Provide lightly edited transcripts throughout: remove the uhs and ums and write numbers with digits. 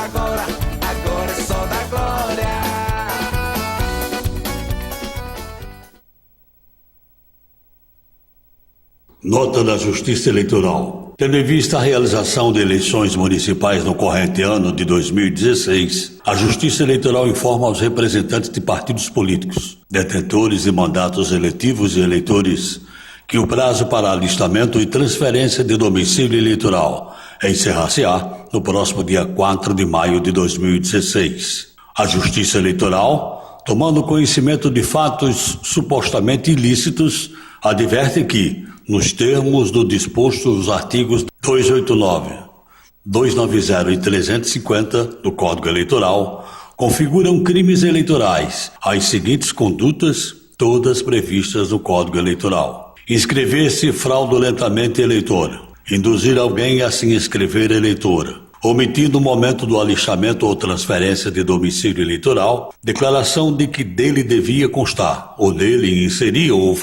agora é só da glória. Nota da Justiça Eleitoral. Tendo em vista a realização de eleições municipais no corrente ano de 2016, a Justiça Eleitoral informa aos representantes de partidos políticos, detentores de mandatos eletivos e eleitores, que o prazo para alistamento e transferência de domicílio eleitoral encerrar-se-á no próximo dia 4 de maio de 2016. A Justiça Eleitoral, tomando conhecimento de fatos supostamente ilícitos, adverte que, nos termos do disposto nos artigos 289, 290 e 350 do Código Eleitoral, configuram crimes eleitorais as seguintes condutas, todas previstas no Código Eleitoral: inscrever-se fraudulentamente eleitor, induzir alguém a se inscrever eleitor, omitir no momento do alistamento ou transferência de domicílio eleitoral declaração de que dele devia constar, ou dele inserir ou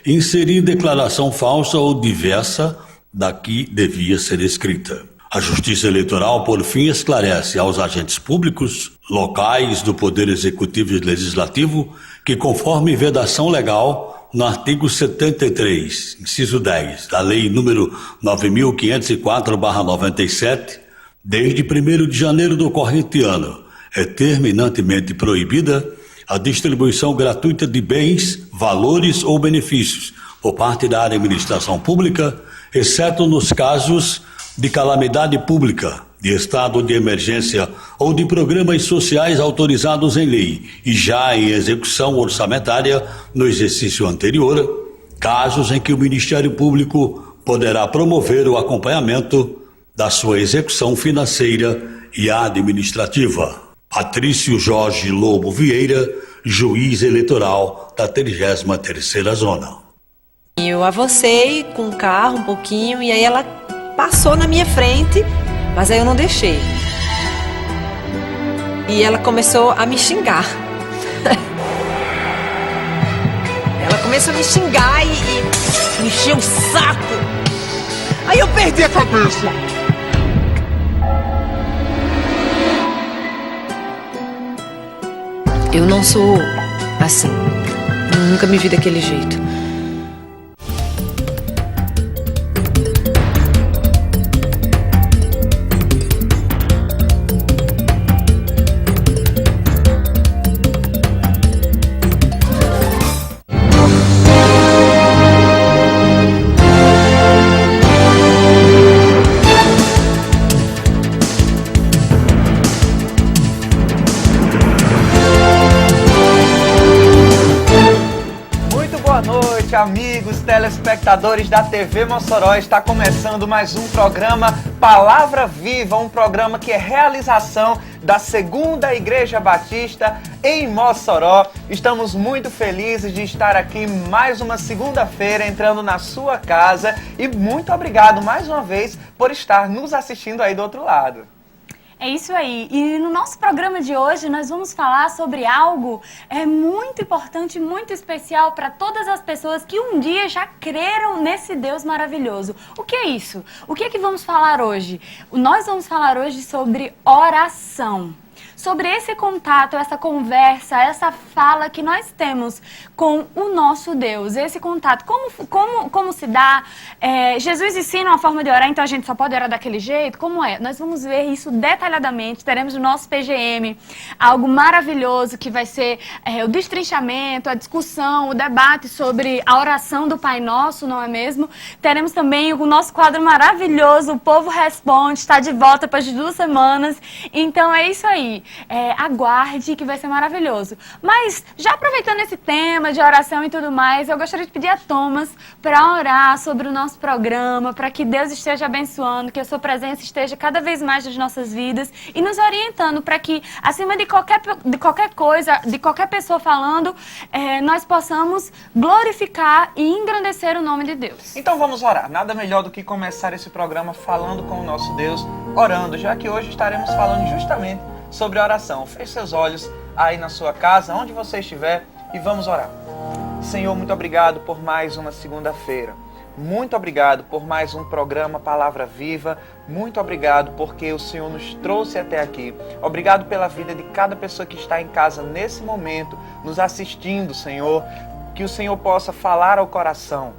inserir declaração falsa ou diversa da que devia ser escrita. A Justiça Eleitoral, por fim, esclarece aos agentes públicos locais do Poder Executivo e Legislativo que, conforme vedação legal, no artigo 73, inciso 10, da Lei nº 9.504/97, desde 1º de janeiro do corrente ano, é terminantemente proibida a distribuição gratuita de bens, valores ou benefícios por parte da administração pública, exceto nos casos de calamidade pública, de estado de emergência ou de programas sociais autorizados em lei e já em execução orçamentária no exercício anterior, casos em que o Ministério Público poderá promover o acompanhamento da sua execução financeira e administrativa. Patrício Jorge Lobo Vieira, juiz eleitoral da 33ª Zona. Eu avancei com o carro um pouquinho e aí ela passou na minha frente, mas aí eu não deixei. E ela começou a me xingar. Ela começou a me xingar e me encheu o saco. Aí eu perdi a cabeça. Eu não sou assim. Nunca me vi daquele jeito. Amigos telespectadores da TV Mossoró, está começando mais um programa Palavra Viva, um programa que é realização da Segunda Igreja Batista em Mossoró. Estamos muito felizes de estar aqui mais uma segunda-feira entrando na sua casa e muito obrigado mais uma vez por estar nos assistindo aí do outro lado. É isso aí. E no nosso programa de hoje nós vamos falar sobre algo muito importante, muito especial para todas as pessoas que um dia já creram nesse Deus maravilhoso. O que é isso? O que é que vamos falar hoje? Nós vamos falar hoje sobre oração. Sobre esse contato, essa conversa, essa fala que nós temos com o nosso Deus, esse contato, como se dá? Jesus ensina uma forma de orar, então a gente só pode orar daquele jeito? Como é? Nós vamos ver isso detalhadamente, teremos no nosso PGM algo maravilhoso que vai ser o destrinchamento, a discussão, o debate sobre a oração do Pai Nosso, não é mesmo? Teremos também o nosso quadro maravilhoso, O Povo Responde, está de volta depois de 2 semanas, então é isso aí. Aguarde que vai ser maravilhoso. Mas, já aproveitando esse tema de oração e tudo mais, eu gostaria de pedir a Thomas para orar sobre o nosso programa, para que Deus esteja abençoando, que a sua presença esteja cada vez mais nas nossas vidas e nos orientando para que, acima de qualquer coisa, de qualquer pessoa falando, nós possamos glorificar e engrandecer o nome de Deus. Então vamos orar. Nada melhor do que começar esse programa falando com o nosso Deus, orando, já que hoje estaremos falando justamente sobre oração. Feche seus olhos aí na sua casa, onde você estiver, e vamos orar. Senhor, muito obrigado por mais uma segunda-feira. Muito obrigado por mais um programa Palavra Viva, muito obrigado porque o Senhor nos trouxe até aqui. Obrigado pela vida de cada pessoa que está em casa nesse momento, nos assistindo, Senhor. Que o Senhor possa falar ao coração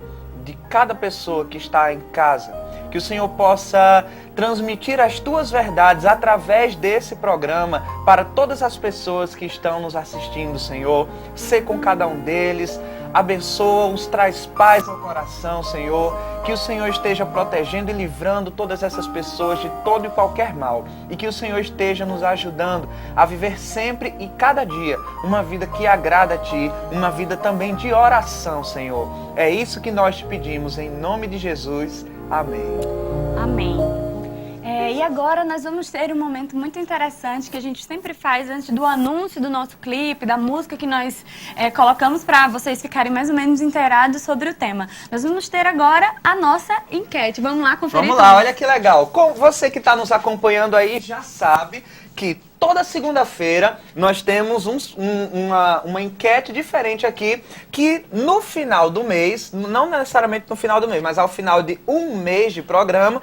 de cada pessoa que está em casa. Que o Senhor possa transmitir as tuas verdades através desse programa para todas as pessoas que estão nos assistindo, Senhor. Sê com cada um deles. Abençoa-os, traz paz ao coração, Senhor. Que o Senhor esteja protegendo e livrando todas essas pessoas de todo e qualquer mal. E que o Senhor esteja nos ajudando a viver sempre e cada dia uma vida que agrada a Ti, uma vida também de oração, Senhor. É isso que nós te pedimos, em nome de Jesus. Amém. Amém. E agora nós vamos ter um momento muito interessante que a gente sempre faz antes do anúncio do nosso clipe, da música que nós colocamos para vocês ficarem mais ou menos inteirados sobre o tema. Nós vamos ter agora a nossa enquete. Vamos lá conferir. Vamos lá, olha que legal. Com você que está nos acompanhando aí já sabe que toda segunda-feira nós temos uma enquete diferente aqui, que no final do mês, não necessariamente no final do mês, mas ao final de um mês de programa,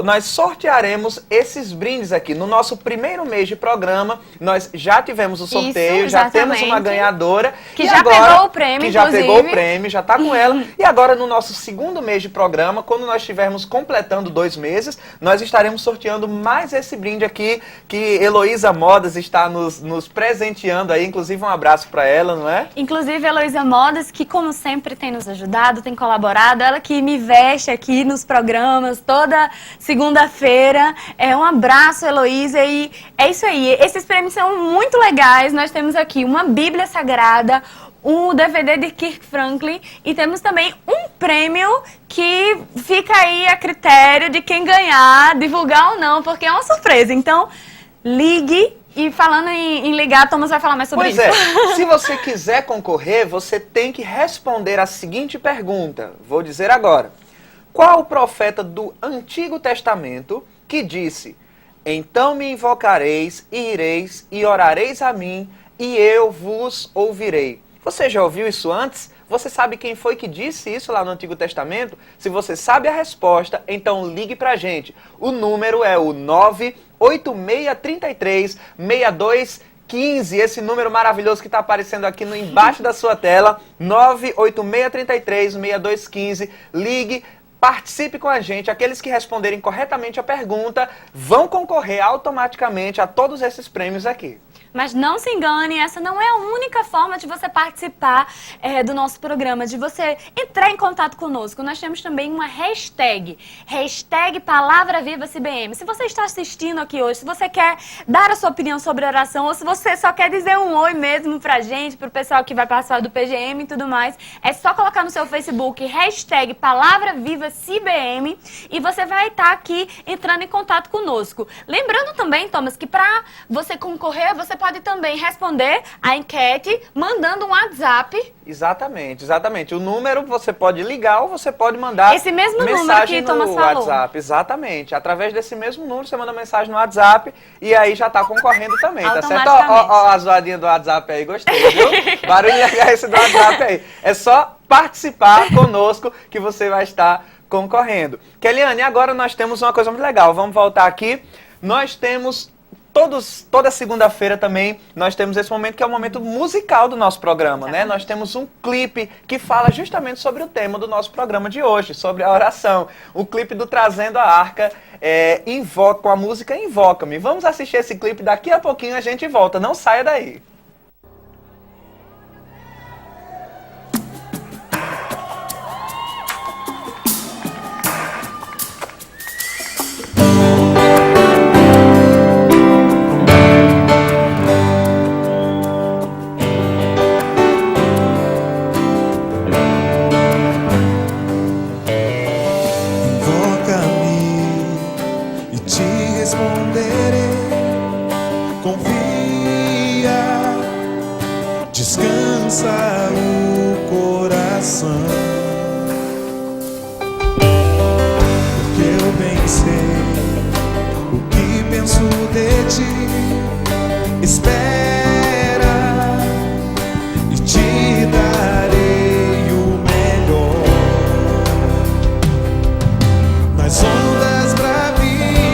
nós sortearemos esses brindes aqui. No nosso primeiro mês de programa, nós já tivemos o sorteio, já temos uma ganhadora. Que já pegou o prêmio, que já pegou o prêmio, já está com ela. E agora no nosso segundo mês de programa, quando nós estivermos completando 2 meses, nós estaremos sorteando mais esse brinde aqui, que Heloísa Modas está nos presenteando aí, inclusive um abraço para ela, não é? Inclusive Heloísa Modas, que como sempre tem nos ajudado, tem colaborado, ela que me veste aqui nos programas toda segunda-feira. Um abraço, Heloísa, e é isso aí. Esses prêmios são muito legais. Nós temos aqui uma Bíblia Sagrada, um DVD de Kirk Franklin e temos também um prêmio que fica aí a critério de quem ganhar, divulgar ou não, porque é uma surpresa. Então, ligue. E falando em ligar, Thomas vai falar mais sobre isso. Pois é, se você quiser concorrer, você tem que responder a seguinte pergunta. Vou dizer agora. Qual o profeta do Antigo Testamento que disse: então me invocareis, e ireis, e orareis a mim, e eu vos ouvirei? Você já ouviu isso antes? Você sabe quem foi que disse isso lá no Antigo Testamento? Se você sabe a resposta, então ligue pra gente. O número é o 98633-6215. Esse número maravilhoso que está aparecendo aqui embaixo da sua tela. 98633-6215. Ligue. Participe com a gente. Aqueles que responderem corretamente a pergunta vão concorrer automaticamente a todos esses prêmios aqui. Mas não se engane, essa não é a única forma de você participar do nosso programa, de você entrar em contato conosco. Nós temos também uma hashtag Palavra Viva CBM. Se você está assistindo aqui hoje, se você quer dar a sua opinião sobre a oração, ou se você só quer dizer um oi mesmo pra gente, pro pessoal que vai participar do PGM e tudo mais, é só colocar no seu Facebook hashtag Palavra Viva CBM e você vai estar aqui entrando em contato conosco. Lembrando também, Thomas, que para você concorrer, você pode também responder a enquete mandando um WhatsApp. Exatamente, exatamente. O número você pode ligar ou você pode mandar esse mesmo número que Thomas no falou. WhatsApp. Exatamente. Através desse mesmo número você manda mensagem no WhatsApp e aí já está concorrendo também, tá certo? Ó a zoadinha do WhatsApp aí, gostei, viu? Barulho legal esse do WhatsApp aí. É só participar conosco que você vai estar concorrendo. Kellyanne, agora nós temos uma coisa muito legal. Vamos voltar aqui. Nós temos toda segunda-feira também, nós temos esse momento que é o momento musical do nosso programa, né? Nós temos um clipe que fala justamente sobre o tema do nosso programa de hoje, sobre a oração. O clipe do Trazendo a Arca, com a música Invoca-me. Vamos assistir esse clipe, daqui a pouquinho a gente volta, não saia daí. Nas ondas bravias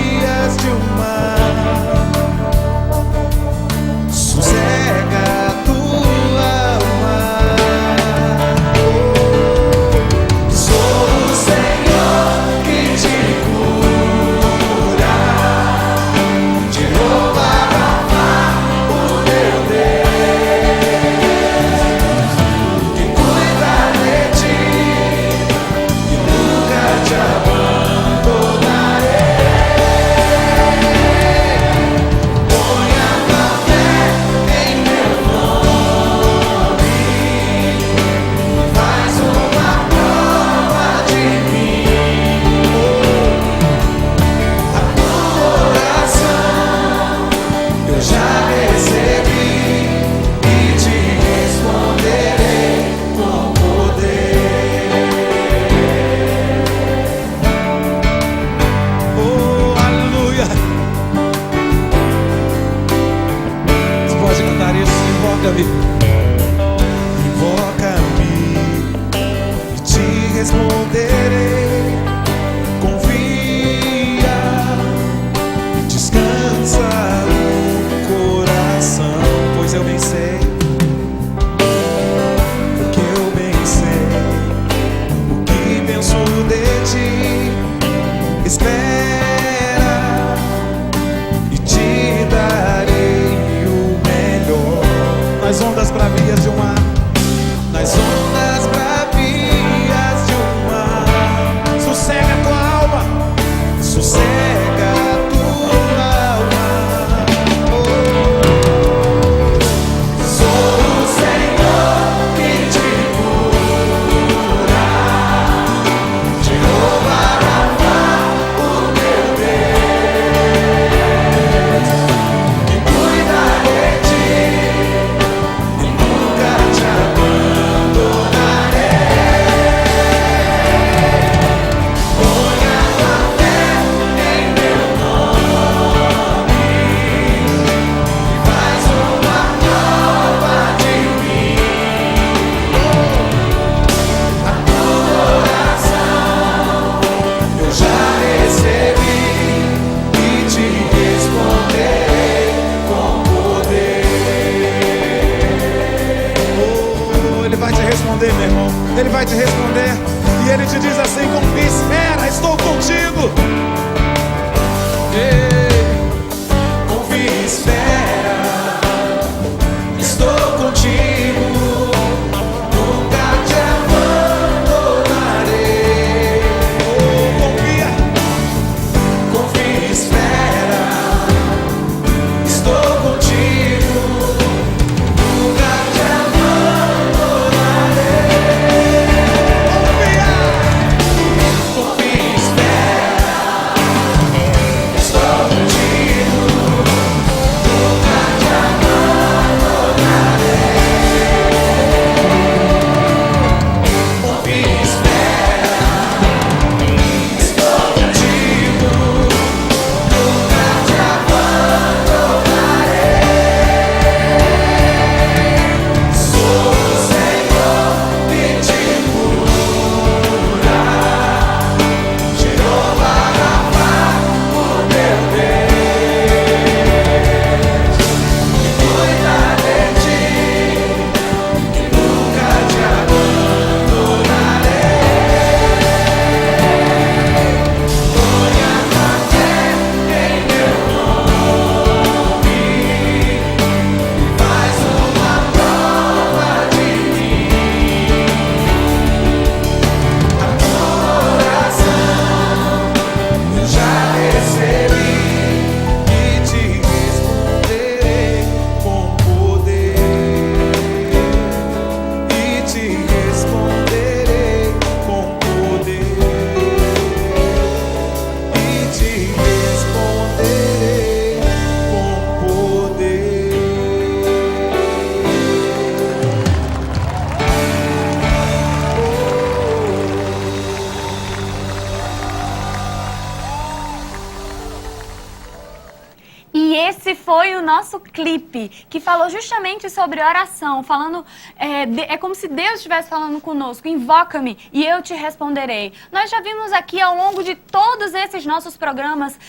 ouve. Invoca-me e te responderei. Confia, descansa o coração, pois eu bem sei o que eu bem sei, o que penso de ti. Espera e te darei o melhor. Nas ondas bravias de um mar, nas ondas bravias de um mar, sossega a tua alma, sossega a tua alma. Oh, sou o Senhor que te cura, Jeová Rafa, o meu Deus, que cuida de ti e nunca te abandonarei. Ponha tua fé em meu nome e faz uma prova de mim. A tua oração eu já recebi e te responderei com poder. Oh, ele vai te responder, meu irmão. Ele vai te responder e ele te diz assim: confia, espera, estou contigo. Ei, confia, espera, estou contigo. Nunca te abandonarei. Oh, confia, confia, espera, estou contigo. Nunca te abandonarei. Confia, confia, espera, estou contigo. Nunca te abandonarei. Confia, espera, estou contigo. Nunca te abandonarei. Sou o Senhor que te cura, Jeová Rafa, o meu Deus, que cuida de ti e nunca te abandonarei. Ponha tua fé em meu nome e faz uma prova de mim. A tua oração eu já recebi e te responderei com poder. E te responderei com poder. E te responderei com poder. E esse foi o nosso clipe, que falou justamente sobre oração, falando, é como se Deus estivesse falando conosco: invoca-me e eu te responderei. Nós já vimos aqui ao longo de todos esses nossos programas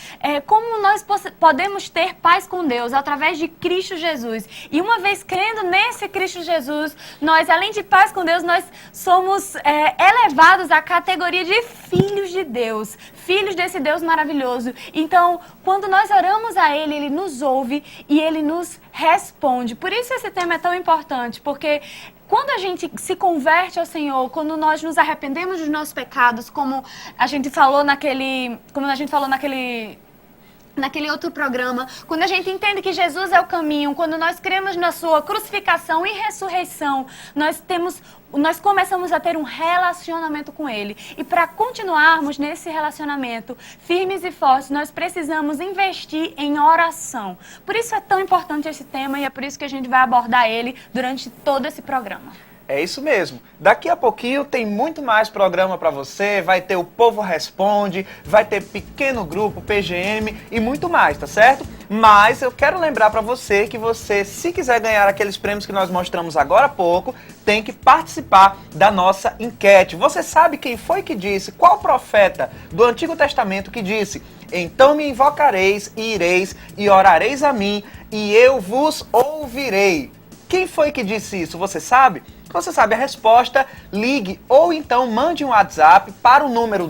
como nós podemos ter paz com Deus através de Cristo Jesus. E uma vez crendo nesse Cristo Jesus, nós, além de paz com Deus, nós somos elevados à categoria de filhos de Deus, filhos desse Deus maravilhoso. Então, quando nós oramos a Ele, Ele nos ouve e Ele nos responde. Por isso esse tema é tão importante, porque quando a gente se converte ao Senhor, quando nós nos arrependemos dos nossos pecados, como a gente falou naquele outro programa, quando a gente entende que Jesus é o caminho, quando nós cremos na sua crucificação e ressurreição, nós começamos a ter um relacionamento com Ele. E para continuarmos nesse relacionamento firmes e fortes, nós precisamos investir em oração. Por isso é tão importante esse tema e é por isso que a gente vai abordar ele durante todo esse programa. É isso mesmo. Daqui a pouquinho tem muito mais programa para você, vai ter o Povo Responde, vai ter Pequeno Grupo, PGM e muito mais, tá certo? Mas eu quero lembrar para você que você, se quiser ganhar aqueles prêmios que nós mostramos agora há pouco, tem que participar da nossa enquete. Você sabe quem foi que disse, qual profeta do Antigo Testamento que disse: então me invocareis e ireis e orareis a mim e eu vos ouvirei? Quem foi que disse isso? Você sabe? Se você sabe a resposta, ligue ou então mande um WhatsApp para o número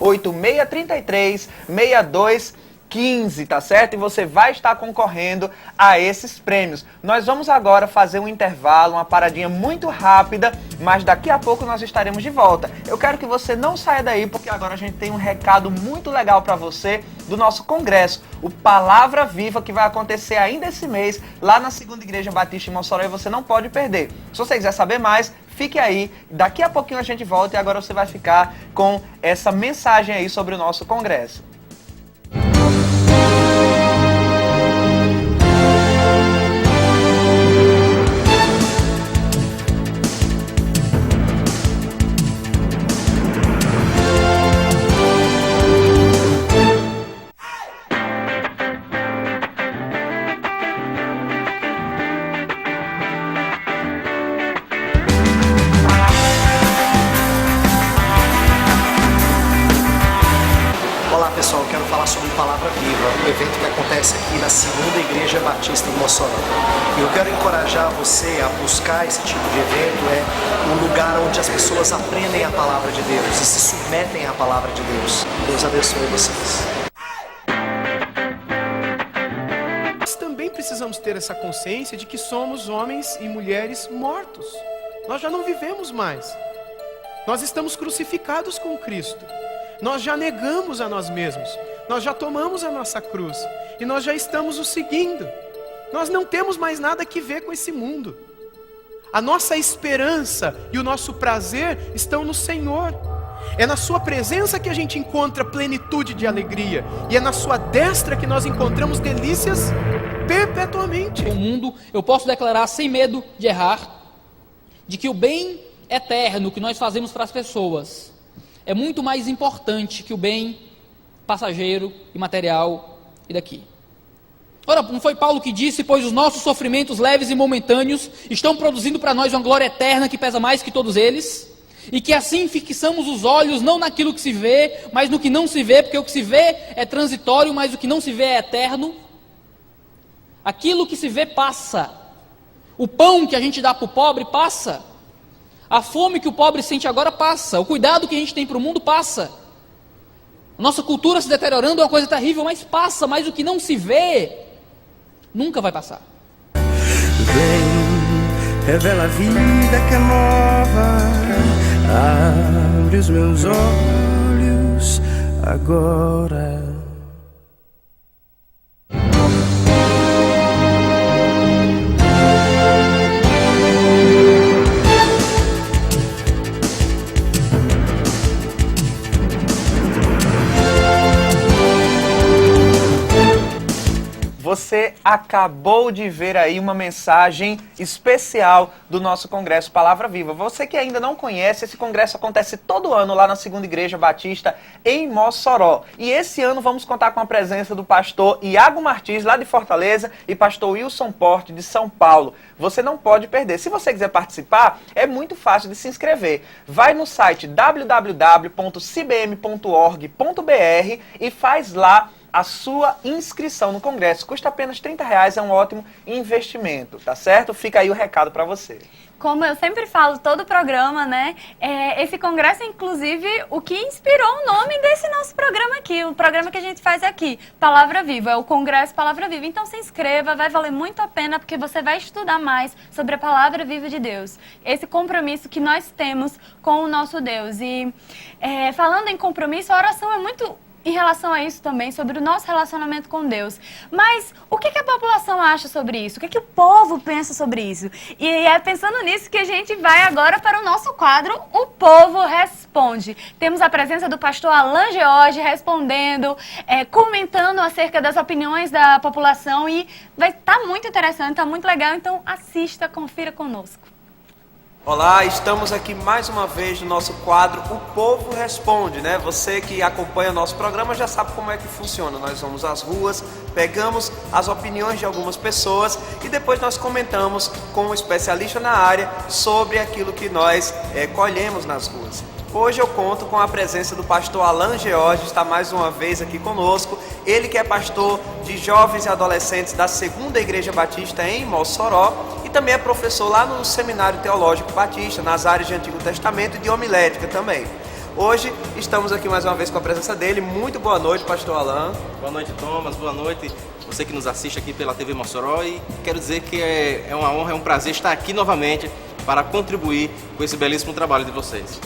98633-6215, tá certo? E você vai estar concorrendo a esses prêmios. Nós vamos agora fazer um intervalo, uma paradinha muito rápida, mas daqui a pouco nós estaremos de volta. Eu quero que você não saia daí, porque agora a gente tem um recado muito legal para você do nosso congresso, o Palavra Viva, que vai acontecer ainda esse mês, lá na Segunda Igreja Batista em Mossoró, e você não pode perder. Se você quiser saber mais, fique aí, daqui a pouquinho a gente volta e agora você vai ficar com essa mensagem aí sobre o nosso congresso. Olá pessoal, eu quero falar sobre Palavra Viva, um evento que acontece aqui na Segunda Igreja Batista em Mossoró. E eu quero encorajar você a buscar esse tipo de evento, um lugar onde as pessoas aprendem a Palavra de Deus e se submetem à Palavra de Deus. Deus abençoe vocês. Nós também precisamos ter essa consciência de que somos homens e mulheres mortos. Nós já não vivemos mais. Nós estamos crucificados com Cristo. Nós já negamos a nós mesmos, nós já tomamos a nossa cruz e nós já estamos o seguindo. Nós não temos mais nada que ver com esse mundo. A nossa esperança e o nosso prazer estão no Senhor. É na sua presença que a gente encontra plenitude de alegria e é na sua destra que nós encontramos delícias perpetuamente. O mundo, eu posso declarar sem medo de errar, de que o bem eterno que nós fazemos para as pessoas é muito mais importante que o bem passageiro e material e daqui. Ora, não foi Paulo que disse: pois os nossos sofrimentos leves e momentâneos estão produzindo para nós uma glória eterna que pesa mais que todos eles, e que assim fixamos os olhos não naquilo que se vê, mas no que não se vê, porque o que se vê é transitório, mas o que não se vê é eterno. Aquilo que se vê passa, o pão que a gente dá para o pobre passa, a fome que o pobre sente agora passa, o cuidado que a gente tem para o mundo passa, a nossa cultura se deteriorando é uma coisa terrível, mas passa, mas o que não se vê nunca vai passar. Vem, revela a vida que é nova, abre os meus olhos agora. Você acabou de ver aí uma mensagem especial do nosso Congresso Palavra Viva. Você que ainda não conhece, esse congresso acontece todo ano lá na Segunda Igreja Batista em Mossoró. E esse ano vamos contar com a presença do pastor Iago Martins, lá de Fortaleza, e pastor Wilson Porte, de São Paulo. Você não pode perder. Se você quiser participar, é muito fácil de se inscrever. Vai no site www.cbm.org.br e faz lá a sua inscrição no congresso. Custa apenas R$30, é um ótimo investimento, tá certo? Fica aí o recado para você. Como eu sempre falo, todo o programa, né? Esse congresso, inclusive, o que inspirou o nome desse nosso programa aqui, o programa que a gente faz aqui, Palavra Viva, é o Congresso Palavra Viva. Então se inscreva, vai valer muito a pena, porque você vai estudar mais sobre a Palavra Viva de Deus. Esse compromisso que nós temos com o nosso Deus. E falando em compromisso, a oração é muito em relação a isso também, sobre o nosso relacionamento com Deus. Mas o que a população acha sobre isso? O que o povo pensa sobre isso? E é pensando nisso que a gente vai agora para o nosso quadro, O Povo Responde. Temos a presença do pastor Alan George respondendo, comentando acerca das opiniões da população, e vai estar muito interessante, está muito legal, então assista, confira conosco. Olá, estamos aqui mais uma vez no nosso quadro O Povo Responde, né? Você que acompanha o nosso programa já sabe como é que funciona. Nós vamos às ruas, pegamos as opiniões de algumas pessoas e depois nós comentamos com um especialista na área sobre aquilo que nós colhemos nas ruas. Hoje eu conto com a presença do pastor Alan George, está mais uma vez aqui conosco. Ele que é pastor de jovens e adolescentes da Segunda Igreja Batista em Mossoró e também é professor lá no Seminário Teológico Batista, nas áreas de Antigo Testamento e de homilética também. Hoje estamos aqui mais uma vez com a presença dele. Muito boa noite, pastor Alan. Boa noite, Thomas. Boa noite você que nos assiste aqui pela TV Mossoró, e quero dizer que é uma honra, é um prazer estar aqui novamente para contribuir com esse belíssimo trabalho de vocês.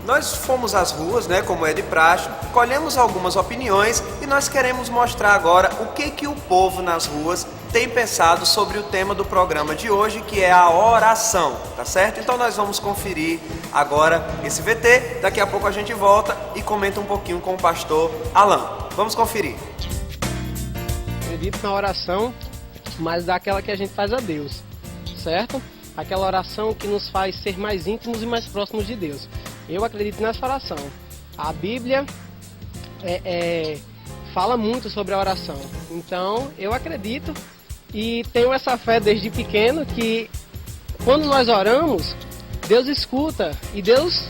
Nós fomos às ruas, né, como é de praxe, colhemos algumas opiniões e nós queremos mostrar agora o que o povo nas ruas tem pensado sobre o tema do programa de hoje, que é a oração, tá certo? Então nós vamos conferir agora esse VT, daqui a pouco a gente volta e comenta um pouquinho com o pastor Alan. Vamos conferir. Acredito na oração, mas daquela que a gente faz a Deus, certo? Aquela oração que nos faz ser mais íntimos e mais próximos de Deus. Eu acredito nessa oração. A Bíblia fala muito sobre a oração. Então, eu acredito e tenho essa fé desde pequeno que quando nós oramos, Deus escuta e Deus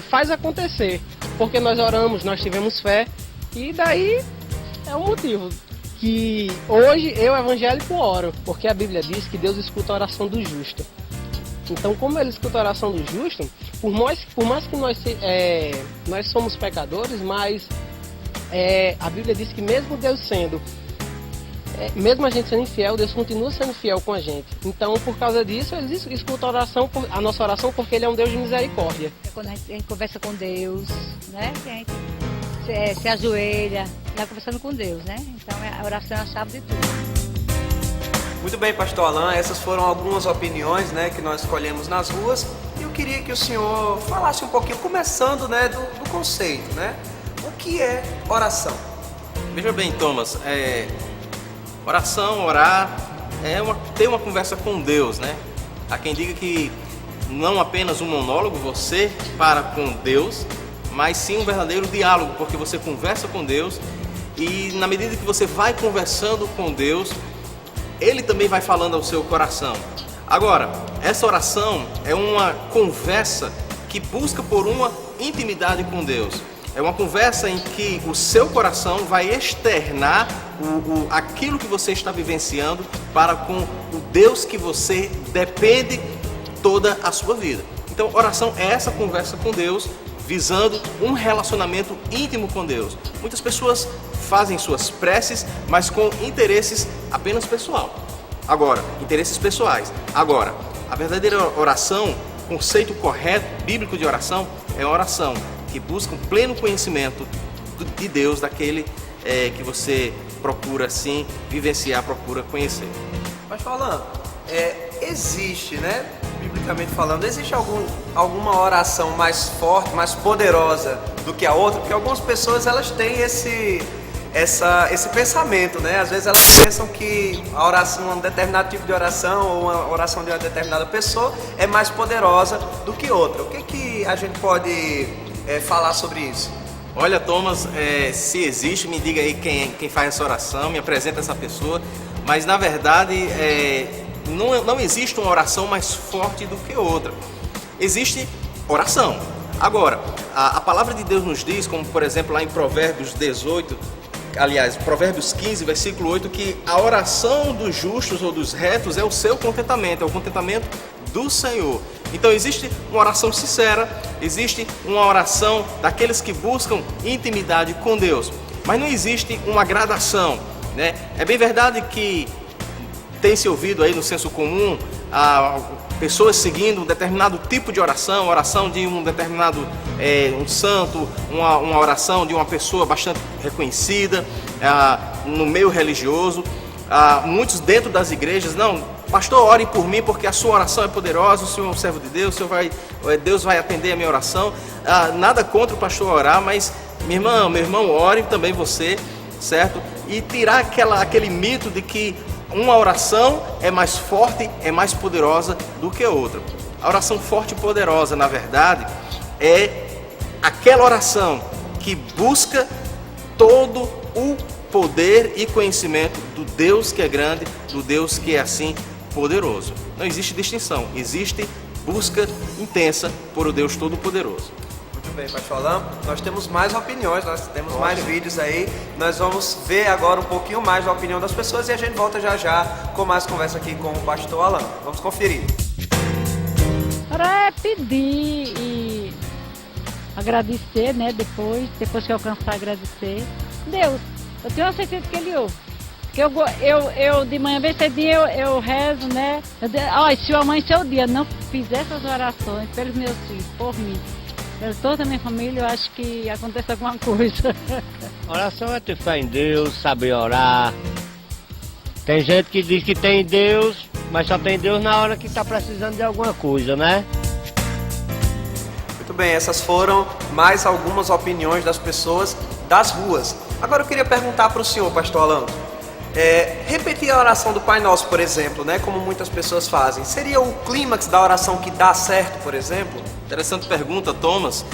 faz acontecer. Porque nós oramos, nós tivemos fé e daí é um motivo que hoje eu, evangélico, oro. Porque a Bíblia diz que Deus escuta a oração do justo. Então, como ele escuta a oração do justo, por mais que nós somos pecadores, mas a Bíblia diz que mesmo Deus mesmo a gente sendo infiel, Deus continua sendo fiel com a gente. Então, por causa disso, ele escuta a nossa oração, porque ele é um Deus de misericórdia. Quando a gente conversa com Deus, né? A gente se ajoelha, está conversando com Deus, né? Então, a oração é a chave de tudo. Muito bem, pastor Alan, essas foram algumas opiniões, né, que nós escolhemos nas ruas. E eu queria que o senhor falasse um pouquinho, começando, né, do conceito, né? O que é oração? Veja bem, Thomas, oração, orar, ter uma conversa com Deus, né? Há quem diga que não apenas um monólogo você para com Deus, mas sim um verdadeiro diálogo, porque você conversa com Deus e na medida que você vai conversando com Deus, Ele também vai falando ao seu coração. Agora, essa oração é uma conversa que busca por uma intimidade com Deus. É uma conversa em que o seu coração vai externar aquilo que você está vivenciando para com o Deus que você depende toda a sua vida. Então, oração é essa conversa com Deus, visando um relacionamento íntimo com Deus. Muitas pessoas fazem suas preces, mas com interesses apenas interesses pessoais. Agora, a verdadeira oração, o conceito correto, bíblico de oração, é uma oração que busca um pleno conhecimento de Deus, daquele que você procura, sim, vivenciar, procura conhecer. Mas falando, existe, né, biblicamente falando, existe alguma oração mais forte, mais poderosa do que a outra? Porque algumas pessoas, elas têm esse pensamento, né? Às vezes elas pensam que a oração, um determinado tipo de oração ou uma oração de uma determinada pessoa é mais poderosa do que outra. O que a gente pode falar sobre isso? Olha, Thomas, se existe, me diga aí quem faz essa oração, me apresenta essa pessoa, mas na verdade não existe uma oração mais forte do que outra. Existe oração. Agora, a palavra de Deus nos diz, como por exemplo lá em Provérbios 15, versículo 8, que a oração dos justos ou dos retos é o seu contentamento, é o contentamento do Senhor. Então existe uma oração sincera, existe uma oração daqueles que buscam intimidade com Deus, mas não existe uma gradação, né? É bem verdade que tem se ouvido aí no senso comum pessoas seguindo um determinado tipo de oração de um determinado um santo, uma oração de uma pessoa bastante reconhecida no meio religioso. Muitos dentro das igrejas, não, pastor, ore por mim porque a sua oração é poderosa, o senhor é um servo de Deus, Deus vai atender a minha oração. Nada contra o pastor orar, mas meu irmão, ore também você, certo? E tirar aquele mito de que uma oração é mais forte, é mais poderosa do que a outra. A oração forte e poderosa, na verdade, é aquela oração que busca todo o poder e conhecimento do Deus que é grande, do Deus que é assim poderoso. Não existe distinção, existe busca intensa por o Deus Todo-Poderoso. Muito bem, pastor Alain, nós temos mais opiniões, nós temos mais vídeos aí, nós vamos ver agora um pouquinho mais da opinião das pessoas e a gente volta já já com mais conversa aqui com o pastor Alain. Vamos conferir. Para pedir e agradecer, né, depois que alcançar, agradecer. Deus, eu tenho a certeza que Ele ouve. Porque eu de manhã bem cedinho eu rezo, né? Se eu amanhecer o dia não fizer essas orações pelos meus filhos, por mim, por toda a minha família, eu acho que acontece alguma coisa. Oração é ter fé em Deus, saber orar. Tem gente que diz que tem Deus, mas só tem Deus na hora que está precisando de alguma coisa, né? Muito bem, essas foram mais algumas opiniões das pessoas das ruas. Agora eu queria perguntar para o senhor, pastor Alain, repetir a oração do Pai Nosso, por exemplo, né, como muitas pessoas fazem, seria o clímax da oração que dá certo, por exemplo? Interessante pergunta, Thomas.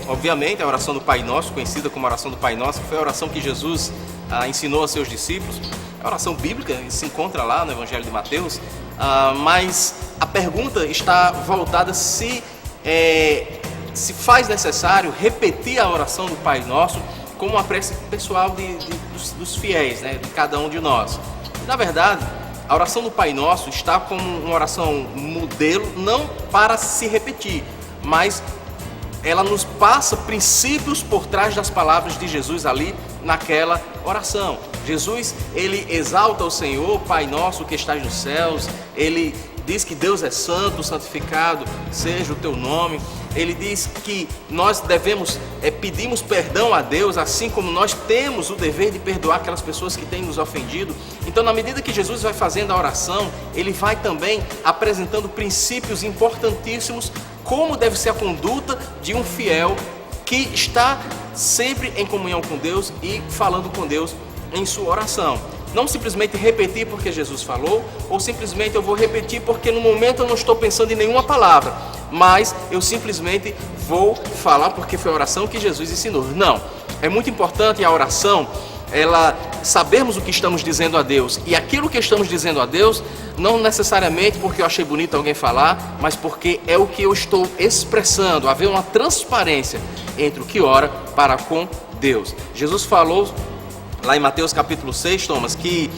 Obviamente, a oração do Pai Nosso, conhecida como a oração do Pai Nosso, que foi a oração que Jesus ensinou a seus discípulos. É a oração bíblica, se encontra lá no Evangelho de Mateus, mas a pergunta está voltada se faz necessário repetir a oração do Pai Nosso como uma prece pessoal dos fiéis, né, de cada um de nós. Na verdade, a oração do Pai Nosso está como uma oração modelo, não para se repetir, mas ela nos passa princípios por trás das palavras de Jesus ali naquela oração. Jesus, ele exalta o Senhor, Pai Nosso que estás nos céus, ele diz que Deus é santo, santificado seja o teu nome. Ele diz que nós pedimos perdão a Deus, assim como nós temos o dever de perdoar aquelas pessoas que têm nos ofendido. Então, na medida que Jesus vai fazendo a oração, ele vai também apresentando princípios importantíssimos, como deve ser a conduta de um fiel que está sempre em comunhão com Deus e falando com Deus em sua oração. Não simplesmente repetir porque Jesus falou, ou simplesmente eu vou repetir porque no momento eu não estou pensando em nenhuma palavra, mas eu simplesmente vou falar porque foi a oração que Jesus ensinou. Não, é muito importante a oração, sabermos o que estamos dizendo a Deus, e aquilo que estamos dizendo a Deus, não necessariamente porque eu achei bonito alguém falar, mas porque é o que eu estou expressando, haver uma transparência entre o que ora para com Deus. Jesus falou lá em Mateus capítulo 6, Thomas, que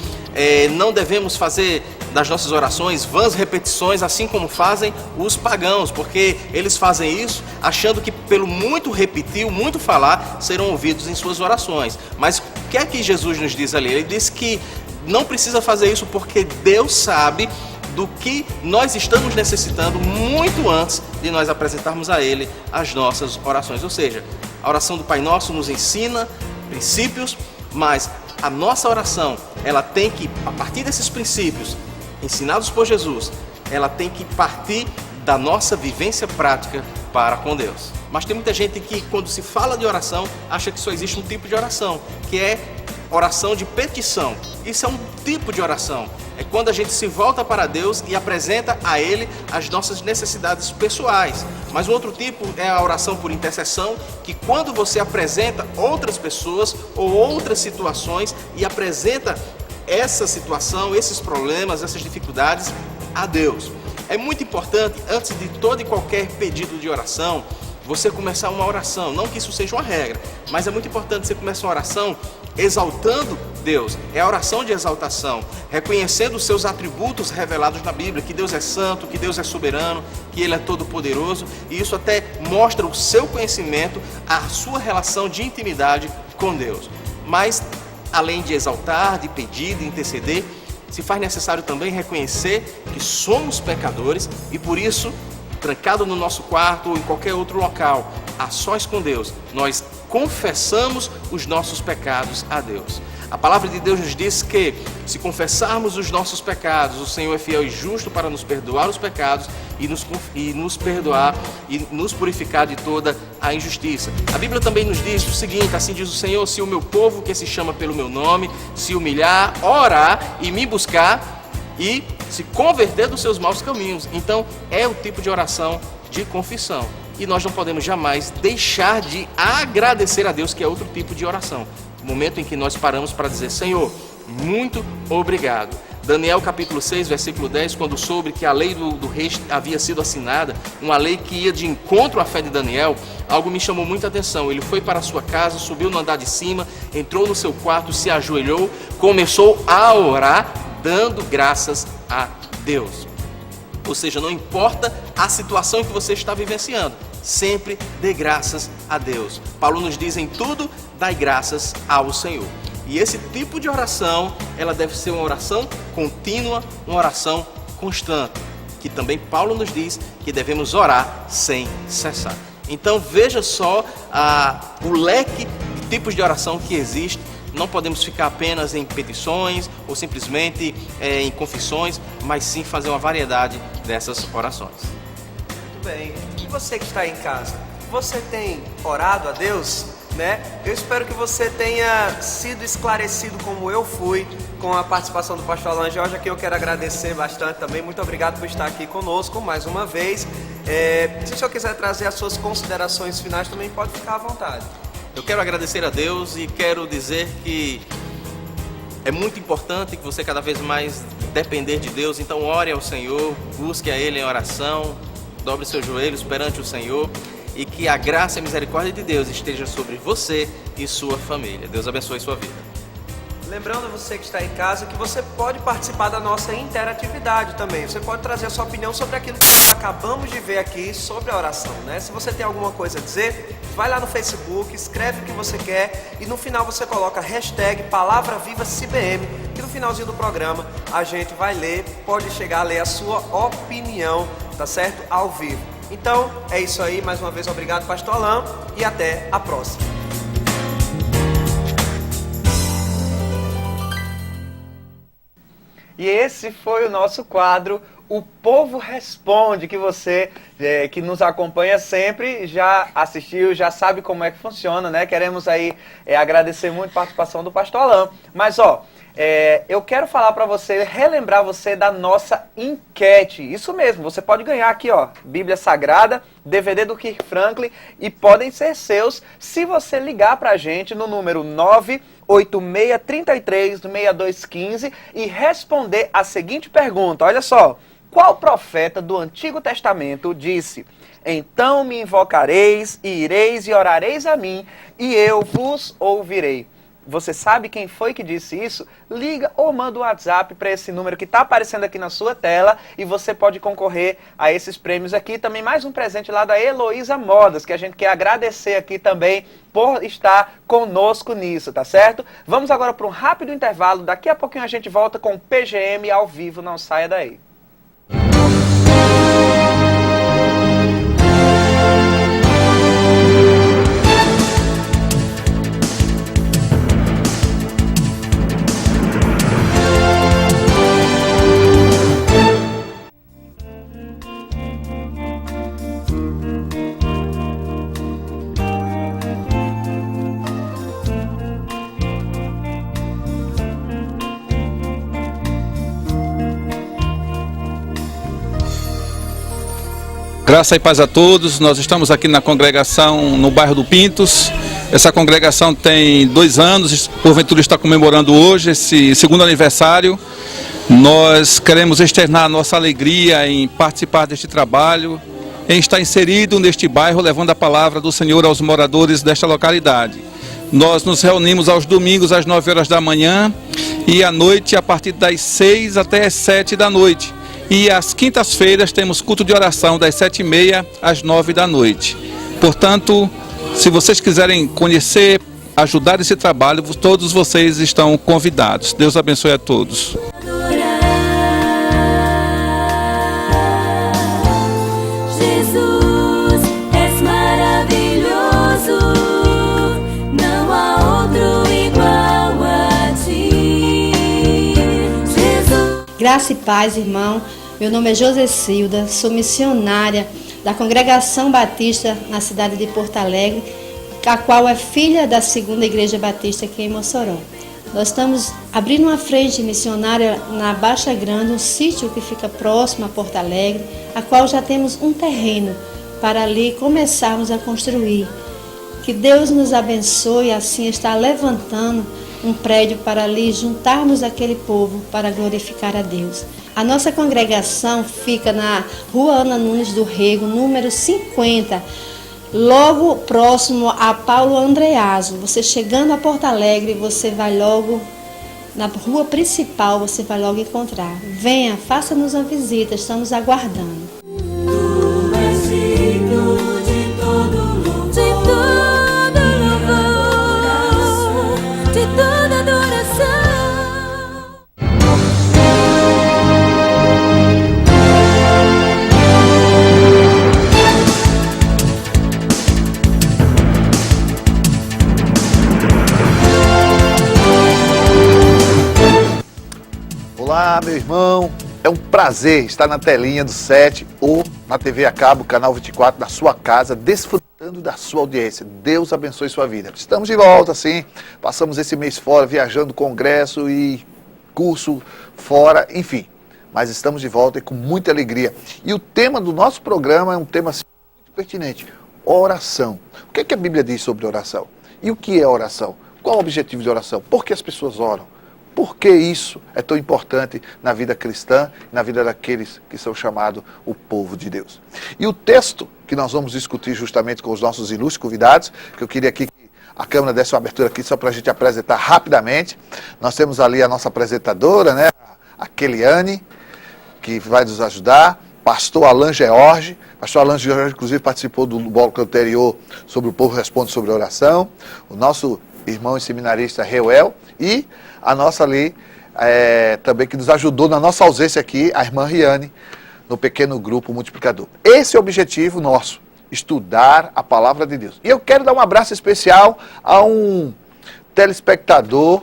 não devemos fazer das nossas orações vãs repetições, assim como fazem os pagãos, porque eles fazem isso achando que pelo muito repetir, muito falar, serão ouvidos em suas orações. Mas o que é que Jesus nos diz ali? Ele diz que não precisa fazer isso porque Deus sabe do que nós estamos necessitando muito antes de nós apresentarmos a Ele as nossas orações. Ou seja, a oração do Pai Nosso nos ensina princípios, mas a nossa oração, ela tem que, a partir desses princípios ensinados por Jesus, ela tem que partir da nossa vivência prática para com Deus. Mas tem muita gente que, quando se fala de oração, acha que só existe um tipo de oração, que é oração de petição. Isso é um tipo de oração. É quando a gente se volta para Deus e apresenta a Ele as nossas necessidades pessoais. Mas um outro tipo é a oração por intercessão, que quando você apresenta outras pessoas ou outras situações e apresenta essa situação, esses problemas, essas dificuldades a Deus. É muito importante, antes de todo e qualquer pedido de oração, você começar uma oração. Não que isso seja uma regra, mas é muito importante você começar uma oração exaltando Deus. É a oração de exaltação, reconhecendo os seus atributos revelados na Bíblia, que Deus é santo, que Deus é soberano, que Ele é todo-poderoso, e isso até mostra o seu conhecimento, a sua relação de intimidade com Deus. Mas, além de exaltar, de pedir, de interceder, se faz necessário também reconhecer que somos pecadores e por isso, trancado no nosso quarto ou em qualquer outro local, a sós com Deus, nós confessamos os nossos pecados a Deus. A palavra de Deus nos diz que, se confessarmos os nossos pecados, o Senhor é fiel e justo para nos perdoar os pecados e nos perdoar e nos purificar de toda a injustiça. A Bíblia também nos diz o seguinte, assim diz o Senhor: se o meu povo que se chama pelo meu nome se humilhar, orar e me buscar e se converter dos seus maus caminhos. Então, é o tipo de oração de confissão. E nós não podemos jamais deixar de agradecer a Deus, que é outro tipo de oração. O momento em que nós paramos para dizer: Senhor, muito obrigado. Daniel capítulo 6, versículo 10, quando soube que a lei do rei havia sido assinada, uma lei que ia de encontro à fé de Daniel, algo me chamou muita atenção. Ele foi para a sua casa, subiu no andar de cima, entrou no seu quarto, se ajoelhou, começou a orar, dando graças a Deus. Ou seja, não importa a situação que você está vivenciando, sempre dê graças a Deus. Paulo nos diz: em tudo, dai graças ao Senhor. E esse tipo de oração, ela deve ser uma oração contínua, uma oração constante, que também Paulo nos diz que devemos orar sem cessar. Então veja só o leque de tipos de oração que existe. Não podemos ficar apenas em petições ou simplesmente em confissões, mas sim fazer uma variedade dessas orações. Muito bem. E você que está em casa, você tem orado a Deus? Né? Eu espero que você tenha sido esclarecido como eu fui com a participação do pastor Alan Jorge, a quem eu quero agradecer bastante também. Muito obrigado por estar aqui conosco mais uma vez. Se o senhor quiser trazer as suas considerações finais, também pode ficar à vontade. Eu quero agradecer a Deus e quero dizer que é muito importante que você cada vez mais depender de Deus. Então ore ao Senhor, busque a Ele em oração, dobre seus joelhos perante o Senhor. E que a graça e a misericórdia de Deus esteja sobre você e sua família. Deus abençoe sua vida. Lembrando você que está em casa que você pode participar da nossa interatividade também. Você pode trazer a sua opinião sobre aquilo que nós acabamos de ver aqui sobre a oração, né? Se você tem alguma coisa a dizer, vai lá no Facebook, escreve o que você quer e no final você coloca #PalavraVivaCBM, que no finalzinho do programa a gente vai ler, pode chegar a ler a sua opinião, tá certo? Ao vivo. Então, é isso aí. Mais uma vez, obrigado, pastor Alan, e até a próxima. E esse foi o nosso quadro, O Povo Responde, que você que nos acompanha sempre já assistiu, já sabe como é que funciona, né? Queremos aí agradecer muito a participação do pastor Alan. Mas, eu quero falar para você, relembrar você da nossa enquete. Isso mesmo, você pode ganhar aqui, Bíblia Sagrada, DVD do Kirk Franklin, e podem ser seus se você ligar para a gente no número 986336215 e responder a seguinte pergunta. Olha só, qual profeta do Antigo Testamento disse: então me invocareis, e ireis e orareis a mim, e eu vos ouvirei? Você sabe quem foi que disse isso? Liga ou manda um WhatsApp para esse número que está aparecendo aqui na sua tela e você pode concorrer a esses prêmios aqui. Também mais um presente lá da Heloísa Modas, que a gente quer agradecer aqui também por estar conosco nisso, tá certo? Vamos agora para um rápido intervalo. Daqui a pouquinho a gente volta com o PGM ao vivo. Não saia daí. Graça e paz a todos. Nós estamos aqui na congregação no bairro do Pintos. Essa congregação tem 2 anos, porventura está comemorando hoje esse 2º aniversário. Nós queremos externar a nossa alegria em participar deste trabalho, em estar inserido neste bairro, levando a palavra do Senhor aos moradores desta localidade. Nós nos reunimos aos domingos às 9 horas da manhã e à noite a partir das 6 até as 7 da noite. E às quintas-feiras temos culto de oração das 7h30 às 9 da noite. Portanto, se vocês quiserem conhecer, ajudar esse trabalho, todos vocês estão convidados. Deus abençoe a todos. Jesus, és maravilhoso, não há outro igual a ti. Jesus. Graça e paz, irmão. Meu nome é Josecilda, sou missionária da Congregação Batista na cidade de Porto Alegre, a qual é filha da 2ª Igreja Batista aqui em Mossoró. Nós estamos abrindo uma frente missionária na Baixa Grande, um sítio que fica próximo a Porto Alegre, a qual já temos um terreno para ali começarmos a construir. Que Deus nos abençoe, assim está levantando um prédio para ali juntarmos aquele povo para glorificar a Deus. A nossa congregação fica na Rua Ana Nunes do Rego, número 50, logo próximo a Paulo Andreaso. Você chegando a Porto Alegre, você vai logo na rua principal, você vai logo encontrar. Venha, faça-nos uma visita, estamos aguardando. Tu és digno de todo louvor, de toda adoração. Olá, meu irmão. É um prazer estar na telinha do 7 ou na TV a cabo, canal 24, da sua casa, desfrutando da sua audiência. Deus abençoe sua vida. Estamos de volta, sim. Passamos esse mês fora, viajando congresso e curso fora, enfim. Mas estamos de volta e com muita alegria. E o tema do nosso programa é um tema assim, muito pertinente. Oração. O que é que a Bíblia diz sobre oração? E o que é oração? Qual o objetivo de oração? Por que as pessoas oram? Por que isso é tão importante na vida cristã e na vida daqueles que são chamados o povo de Deus? E o texto que nós vamos discutir justamente com os nossos ilustres convidados, que eu queria aqui que a câmera desse uma abertura aqui só para a gente apresentar rapidamente. Nós temos ali a nossa apresentadora, né, a Keliane, que vai nos ajudar. Pastor Alan George. Pastor Alan George, inclusive, participou do bloco anterior sobre o povo responde sobre oração. O nosso irmão e seminarista Reuel e a nossa ali, também que nos ajudou na nossa ausência aqui, a irmã Riane, no pequeno grupo multiplicador. Esse é o objetivo nosso, estudar a palavra de Deus. E eu quero dar um abraço especial a um telespectador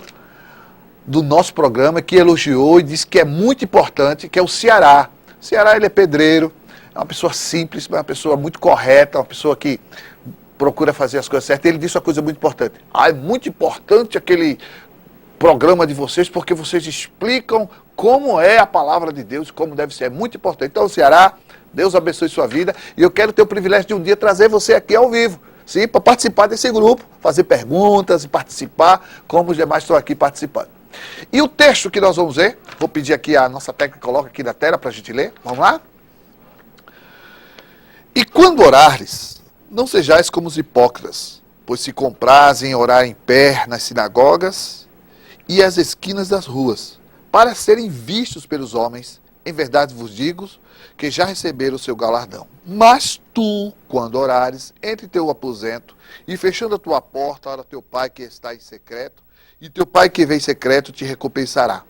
do nosso programa que elogiou e disse que é muito importante, que é o Ceará. O Ceará, ele é pedreiro, é uma pessoa simples, uma pessoa muito correta, uma pessoa que procura fazer as coisas certas. Ele disse uma coisa muito importante. É muito importante aquele programa de vocês, porque vocês explicam como é a palavra de Deus, como deve ser. É muito importante. Então, Ceará, Deus abençoe sua vida. E eu quero ter o privilégio de um dia trazer você aqui ao vivo, sim, para participar desse grupo, fazer perguntas e participar, como os demais estão aqui participando. E o texto que nós vamos ver, vou pedir aqui a nossa técnica, coloca aqui na tela para a gente ler. Vamos lá? E quando orares, não sejais como os hipócritas, pois se comprazem em orar em pé nas sinagogas e às esquinas das ruas, para serem vistos pelos homens. Em verdade vos digo que já receberam o seu galardão. Mas tu, quando orares, entre em teu aposento e fechando a tua porta, ora teu pai que está em secreto, e teu pai que vem em secreto te recompensará.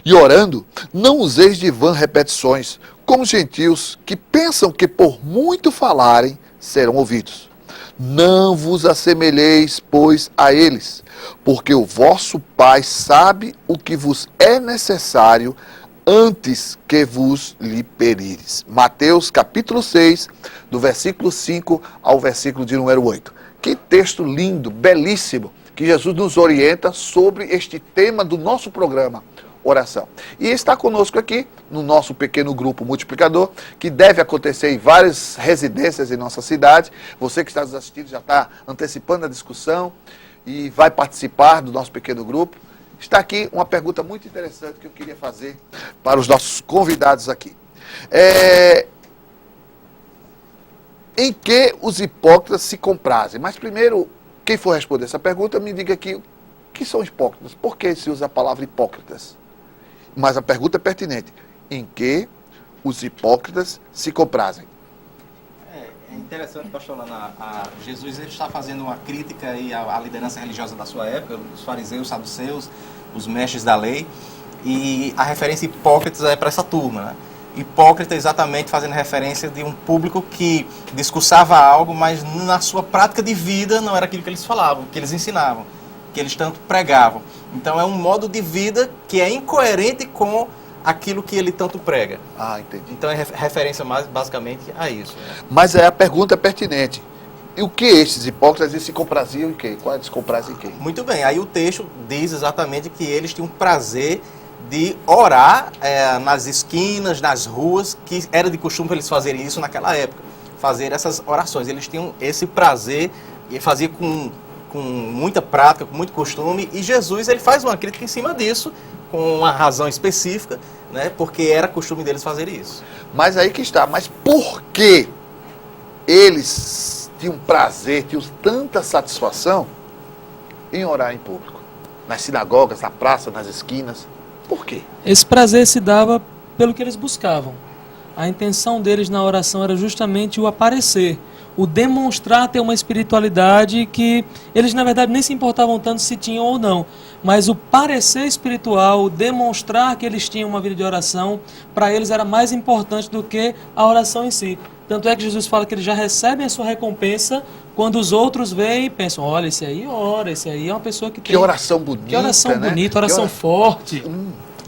E orando, não useis de vã repetições, como os gentios que pensam que por muito falarem serão ouvidos. Não vos assemelheis, pois, a eles, porque o vosso Pai sabe o que vos é necessário antes que vos lhe pedires. Mateus capítulo 6, do versículo 5 ao versículo de número 8. Que texto lindo, belíssimo, que Jesus nos orienta sobre este tema do nosso programa, oração. E está conosco aqui, no nosso pequeno grupo multiplicador, que deve acontecer em várias residências em nossa cidade. Você que está nos assistindo já está antecipando a discussão e vai participar do nosso pequeno grupo. Está aqui uma pergunta muito interessante que eu queria fazer para os nossos convidados aqui. Em que os hipócritas se comprazem? Mas primeiro, quem for responder essa pergunta, me diga aqui, o que são hipócritas? Por que se usa a palavra hipócritas? Mas a pergunta é pertinente. Em que os hipócritas se comprazem? É interessante, pastor Lana, Jesus ele está fazendo uma crítica aí à liderança religiosa da sua época, os fariseus, os saduceus, os mestres da lei, e a referência hipócritas é para essa turma, né? Hipócrita exatamente fazendo referência de um público que discursava algo, mas na sua prática de vida não era aquilo que eles falavam, que eles ensinavam, que eles tanto pregavam. Então é um modo de vida que é incoerente com aquilo que ele tanto prega. Ah, entendi. Então é referência mais basicamente a isso. Né? Mas a pergunta é pertinente. E o que esses hipócritas, eles se compraziam em quê? Qual é se comprazem em quê? Muito bem, aí o texto diz exatamente que eles tinham prazer de orar nas esquinas, nas ruas, que era de costume eles fazerem isso naquela época, fazer essas orações. Eles tinham esse prazer e fazia com muita prática, com muito costume, e Jesus ele faz uma crítica em cima disso, com uma razão específica, né, porque era costume deles fazer isso. Mas aí que está, mas por que eles tinham prazer, tinham tanta satisfação em orar em público? Nas sinagogas, na praça, nas esquinas. Por quê? Esse prazer se dava pelo que eles buscavam. A intenção deles na oração era justamente o aparecer, o demonstrar ter uma espiritualidade que eles, na verdade, nem se importavam tanto se tinham ou não. Mas o parecer espiritual, o demonstrar que eles tinham uma vida de oração, para eles era mais importante do que a oração em si. Tanto é que Jesus fala que eles já recebem a sua recompensa quando os outros veem e pensam, olha, esse aí ora, esse aí é uma pessoa que tem... Que oração bonita, que oração né? bonita, oração forte.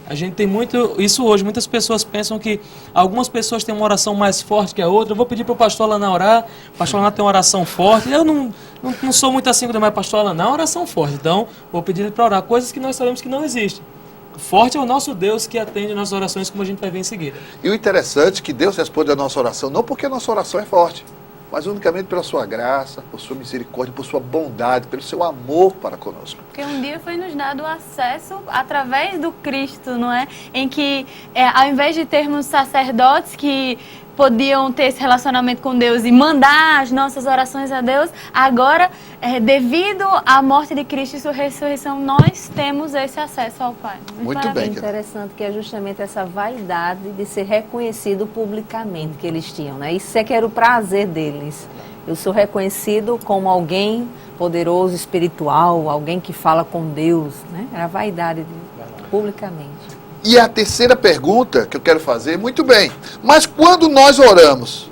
A gente tem muito isso hoje. Muitas pessoas pensam que algumas pessoas têm uma oração mais forte que a outra. Eu vou pedir para o pastor Alaná orar. O pastor Alaná tem uma oração forte. Eu não sou muito assim, mas o pastor Alaná é uma oração forte. Então, vou pedir ele para orar. Coisas que nós sabemos que não existem. Forte é o nosso Deus que atende nossas orações, como a gente vai ver em seguida. E o interessante é que Deus responde a nossa oração, não porque a nossa oração é forte, mas unicamente pela sua graça, por sua misericórdia, por sua bondade, pelo seu amor para conosco. Porque um dia foi nos dado acesso através do Cristo, não é? Em que, ao invés de termos sacerdotes que podiam ter esse relacionamento com Deus e mandar as nossas orações a Deus, agora, devido à morte de Cristo e sua ressurreição, nós temos esse acesso ao Pai. Muito bem. Interessante que é justamente essa vaidade de ser reconhecido publicamente que eles tinham, né? Isso é que era o prazer deles. Eu sou reconhecido como alguém poderoso, espiritual, alguém que fala com Deus, né? Era a vaidade publicamente. E a terceira pergunta que eu quero fazer, muito bem, mas quando nós oramos,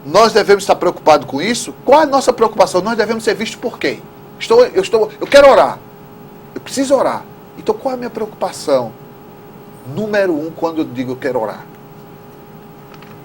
nós devemos estar preocupados com isso? Qual é a nossa preocupação? Nós devemos ser vistos por quem? Eu quero orar, eu preciso orar. Então qual é a minha preocupação? Número 1, quando eu digo eu quero orar.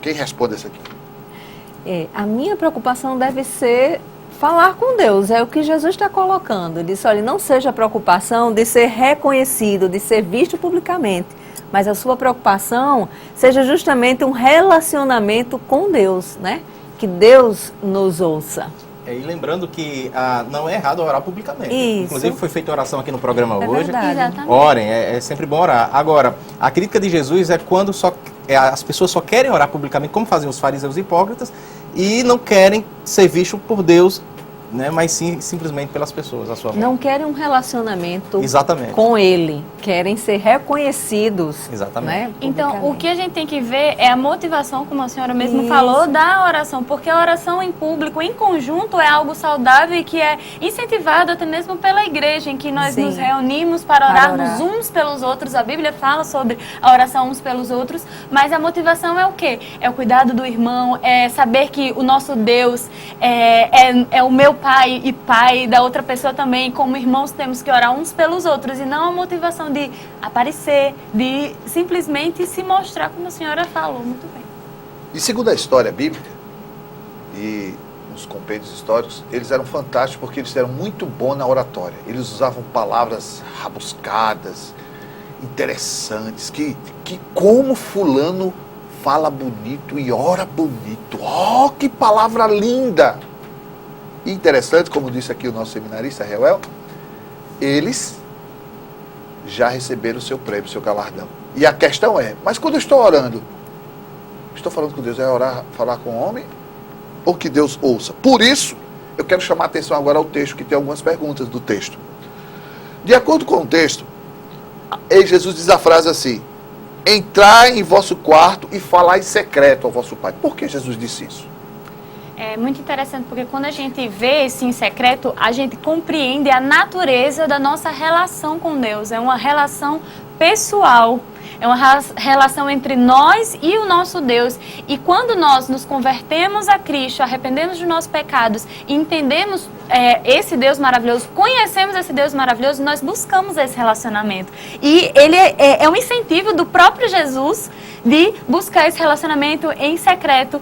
Quem responde isso aqui? A minha preocupação deve ser falar com Deus, é o que Jesus está colocando. Ele disse, olha, não seja a preocupação de ser reconhecido, de ser visto publicamente, mas a sua preocupação seja justamente um relacionamento com Deus, né? Que Deus nos ouça. E lembrando que não é errado orar publicamente. Isso. Inclusive foi feita oração aqui no programa hoje. Verdade. Exatamente. Orem, é sempre bom orar. Agora, a crítica de Jesus é quando as pessoas só querem orar publicamente, como faziam os fariseus hipócritas, e não querem ser vistos por Deus, né, mas sim simplesmente pelas pessoas à sua volta. Não querem um relacionamento Exatamente. com Ele, querem ser reconhecidos. Exatamente. Né, então, o que a gente tem que ver é a motivação, como a senhora mesmo Isso. falou, da oração, porque a oração em público, em conjunto, é algo saudável e que é incentivado até mesmo pela igreja, em que nós Sim. nos reunimos para orarmos uns pelos outros. A Bíblia fala sobre a oração uns pelos outros, mas a motivação é o quê? É o cuidado do irmão, é saber que o nosso Deus é o meu pai e pai da outra pessoa também. Como irmãos temos que orar uns pelos outros, e não a motivação de aparecer, de simplesmente se mostrar, como a senhora falou muito bem. E segundo a história bíblica e nos compêndios históricos, eles eram fantásticos porque eles eram muito bons na oratória. Eles usavam palavras rabuscadas, interessantes, que como fulano fala bonito e ora bonito. Oh, que palavra linda! E interessante, como disse aqui o nosso seminarista, Reuel, eles já receberam o seu prêmio, o seu galardão. E a questão é, mas quando eu estou orando, estou falando com Deus, é orar, falar com o homem, ou que Deus ouça? Por isso, eu quero chamar a atenção agora ao texto, que tem algumas perguntas do texto. De acordo com o texto, Jesus diz a frase assim, entrai em vosso quarto e falai em secreto ao vosso Pai. Por que Jesus disse isso? É muito interessante porque quando a gente vê esse em secreto, a gente compreende a natureza da nossa relação com Deus. É uma relação pessoal, é uma relação entre nós e o nosso Deus. E quando nós nos convertemos a Cristo, arrependemos dos nossos pecados e entendemos esse Deus maravilhoso, conhecemos esse Deus maravilhoso, nós buscamos esse relacionamento. E ele é um incentivo do próprio Jesus de buscar esse relacionamento em secreto,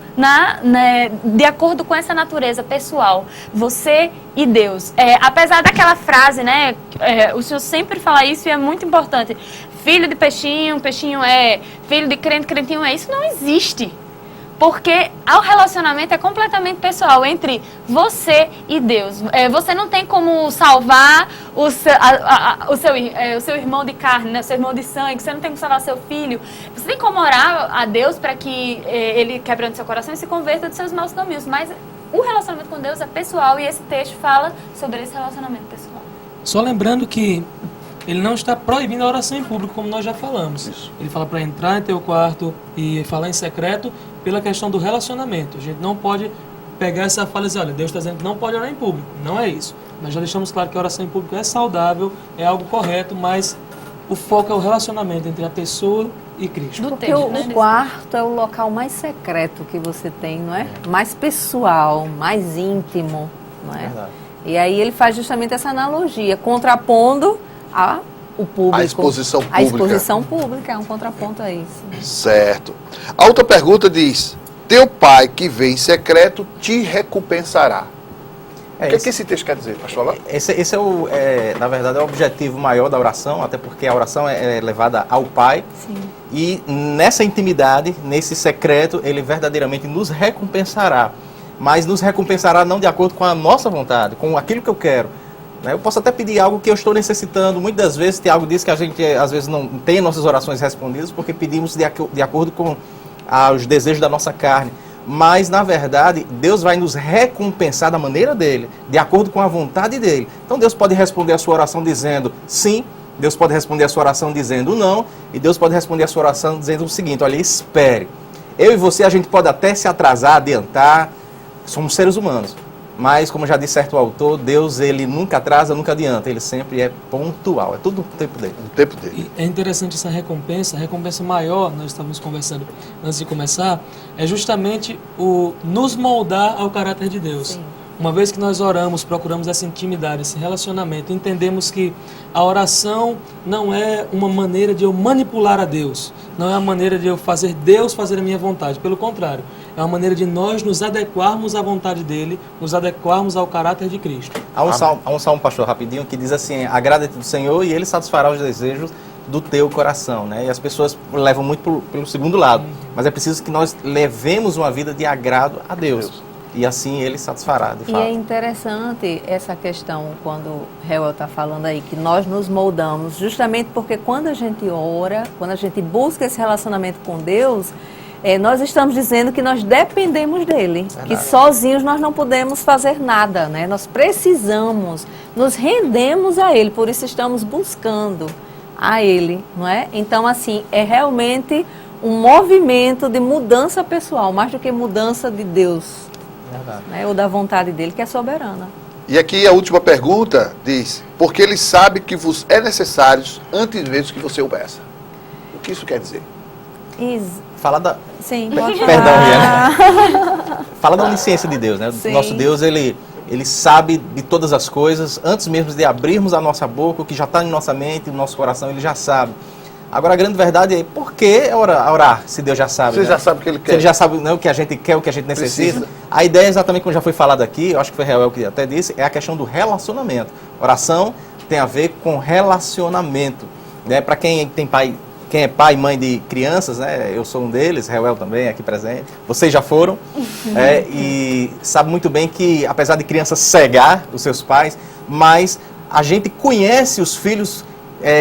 de acordo com essa natureza pessoal. Você e Deus. Apesar daquela frase, né? O Senhor sempre fala isso e é muito importante. Filho de peixinho, peixinho é. Filho de crente, crentinho é. Isso não existe. Porque o relacionamento é completamente pessoal entre você e Deus. Você não tem como salvar o seu irmão de carne, né? O seu irmão de sangue. Você não tem como salvar seu filho. Você tem como orar a Deus para que ele quebrante seu coração e se converta dos seus maus caminhos. Mas o relacionamento com Deus é pessoal e esse texto fala sobre esse relacionamento pessoal. Só lembrando que ele não está proibindo a oração em público, como nós já falamos. Isso. Ele fala para entrar em teu quarto e falar em secreto pela questão do relacionamento. A gente não pode pegar essa fala e dizer, olha, Deus está dizendo que não pode orar em público. Não é isso. Nós já deixamos claro que a oração em público é saudável, é algo correto, mas o foco é o relacionamento entre a pessoa e Cristo. Porque o quarto é o local mais secreto que você tem, não é? Mais pessoal, mais íntimo, não é? Verdade. E aí ele faz justamente essa analogia, contrapondo o público. A exposição pública. A exposição pública é um contraponto a isso. Certo. A outra pergunta diz: teu pai que vem em secreto te recompensará. O que esse texto quer dizer, pastor Alain? Esse na verdade, é o objetivo maior da oração, até porque a oração é levada ao Pai. Sim. E nessa intimidade, nesse secreto, ele verdadeiramente nos recompensará. Mas nos recompensará não de acordo com a nossa vontade, com aquilo que eu quero. Eu posso até pedir algo que eu estou necessitando. Muitas das vezes tem algo disso que a gente às vezes não tem nossas orações respondidas porque pedimos de acordo com os desejos da nossa carne. Mas, na verdade, Deus vai nos recompensar da maneira dele, de acordo com a vontade dele. Então Deus pode responder a sua oração dizendo sim, Deus pode responder a sua oração dizendo não, e Deus pode responder a sua oração dizendo o seguinte: olha, espere. Eu e você, a gente pode até se atrasar, adiantar, somos seres humanos. Mas, como já disse certo autor, Deus, ele nunca atrasa, nunca adianta. Ele sempre é pontual. É tudo no tempo dele. No tempo dele. E é interessante essa recompensa. A recompensa maior, nós estávamos conversando antes de começar, é justamente o nos moldar ao caráter de Deus. Sim. Uma vez que nós oramos, procuramos essa intimidade, esse relacionamento, entendemos que a oração não é uma maneira de eu manipular a Deus, não é uma maneira de eu fazer Deus fazer a minha vontade, pelo contrário, é uma maneira de nós nos adequarmos à vontade dele, nos adequarmos ao caráter de Cristo. Há um salmo, pastor, rapidinho, que diz assim: agrada-te do Senhor e ele satisfará os desejos do teu coração, né? E as pessoas levam muito pelo segundo lado, mas é preciso que nós levemos uma vida de agrado a Deus. E assim ele satisfará, de fato. E é interessante essa questão, quando o Reuel está falando aí, que nós nos moldamos, justamente porque quando a gente ora, quando a gente busca esse relacionamento com Deus, nós estamos dizendo que nós dependemos dele, que sozinhos nós não podemos fazer nada, né? Nós precisamos, nos rendemos a ele, por isso estamos buscando a ele, não é? Então, assim, é realmente um movimento de mudança pessoal, mais do que mudança de Deus. Né, ou da vontade dele, que é soberana. E aqui a última pergunta diz: porque ele sabe que vos é necessário antes mesmo que você o peça. O que isso quer dizer? Fala da... Sim, Perdão, Riana. Fala da onisciência de Deus, né? Sim. Nosso Deus, ele sabe de todas as coisas, antes mesmo de abrirmos a nossa boca, o que já está em nossa mente, no nosso coração, ele já sabe. Agora, a grande verdade é, por que orar se Deus já sabe? Você já sabe o que ele quer. Se ele já sabe, né, o que a gente quer, o que a gente necessita. Precisa. A ideia, exatamente como já foi falado aqui, eu acho que foi Reuel que até disse, é a questão do relacionamento. Oração tem a ver com relacionamento. Né? Para quem é pai e mãe de crianças, né? Eu sou um deles, Reuel também, aqui presente. Vocês já foram. E sabe muito bem que, apesar de crianças cegar os seus pais, mas a gente conhece os filhos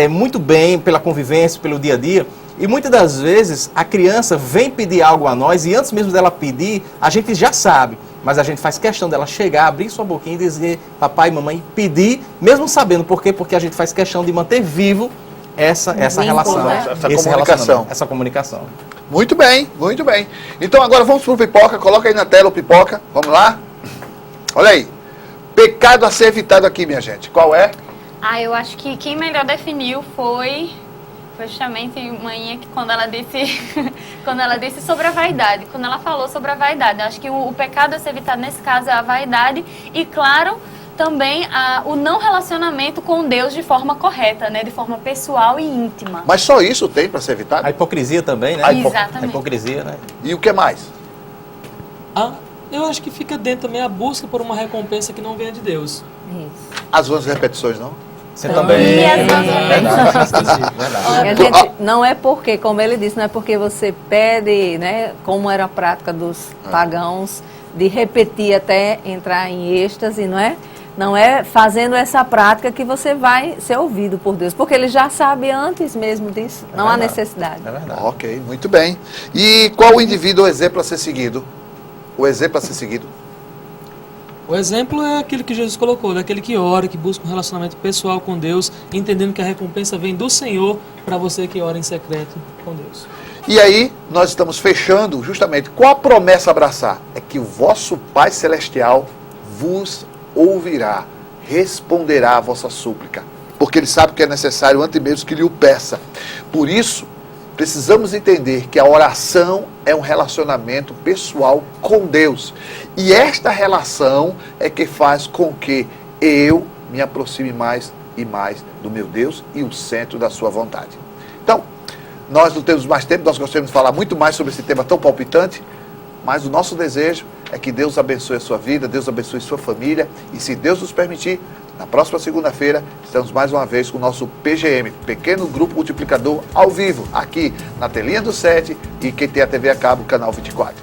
muito bem pela convivência, pelo dia a dia, e muitas das vezes a criança vem pedir algo a nós e antes mesmo dela pedir, a gente já sabe, mas a gente faz questão dela chegar, abrir sua boquinha e dizer papai e mamãe, pedir, mesmo sabendo por quê, porque a gente faz questão de manter vivo essa relação, essa comunicação. Muito bem, muito bem. Então agora vamos pro pipoca, coloca aí na tela o pipoca, vamos lá? Olha aí, pecado a ser evitado aqui, minha gente, qual é? Eu acho que quem melhor definiu foi justamente Maninha, que quando ela disse sobre a vaidade, quando ela falou sobre a vaidade. Eu acho que o pecado a ser evitado nesse caso é a vaidade e, claro, também o não relacionamento com Deus de forma correta, né? De forma pessoal e íntima. Mas só isso tem para ser evitado? A hipocrisia também, né? Exatamente. A hipocrisia, né? E o que mais? Eu acho que fica dentro também a busca por uma recompensa que não venha de Deus. As vãs repetições, não? Você também. E a gente, não é porque, como ele disse, não é porque você pede, né, como era a prática dos pagãos, de repetir até entrar em êxtase, não é? Não é fazendo essa prática que você vai ser ouvido por Deus, porque ele já sabe antes mesmo disso, não há necessidade. É verdade. Ok, muito bem. E qual o indivíduo, o exemplo a ser seguido? O exemplo a ser seguido? O exemplo é aquele que Jesus colocou, daquele que ora, que busca um relacionamento pessoal com Deus, entendendo que a recompensa vem do Senhor para você que ora em secreto com Deus. E aí, nós estamos fechando justamente qual a promessa a abraçar? É que o vosso Pai Celestial vos ouvirá, responderá a vossa súplica, porque Ele sabe que é necessário antes mesmo que lhe o peça. Por isso, precisamos entender que a oração é um relacionamento pessoal com Deus. E esta relação é que faz com que eu me aproxime mais e mais do meu Deus e o centro da sua vontade. Então, nós não temos mais tempo, nós gostaríamos de falar muito mais sobre esse tema tão palpitante, mas o nosso desejo é que Deus abençoe a sua vida, Deus abençoe a sua família, e se Deus nos permitir, na próxima segunda-feira, estamos mais uma vez com o nosso PGM, Pequeno Grupo Multiplicador, ao vivo, aqui na telinha do 7 e quem tem a TV a cabo, canal 24.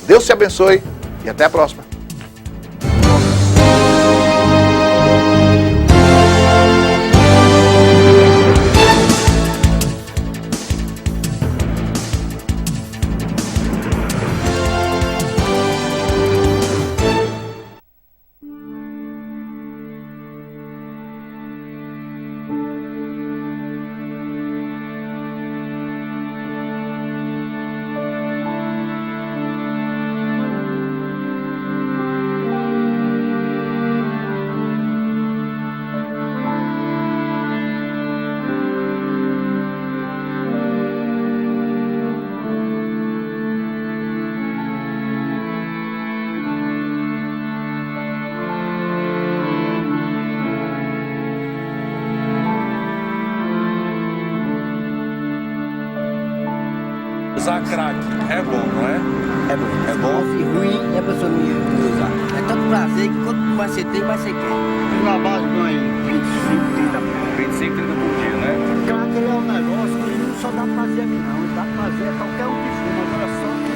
Deus te abençoe e até a próxima. Usar crack é bom, não é? É bom. É bom? Se ruim, a pessoa não ia usar. É tanto prazer que quanto mais você tem, mais você quer. Na base ganha 25, 30 por dia. 25, 30 por dia, né? Crack é um negócio que não só dá prazer aqui não. Ele dá prazer a qualquer um que fuma. Agora só que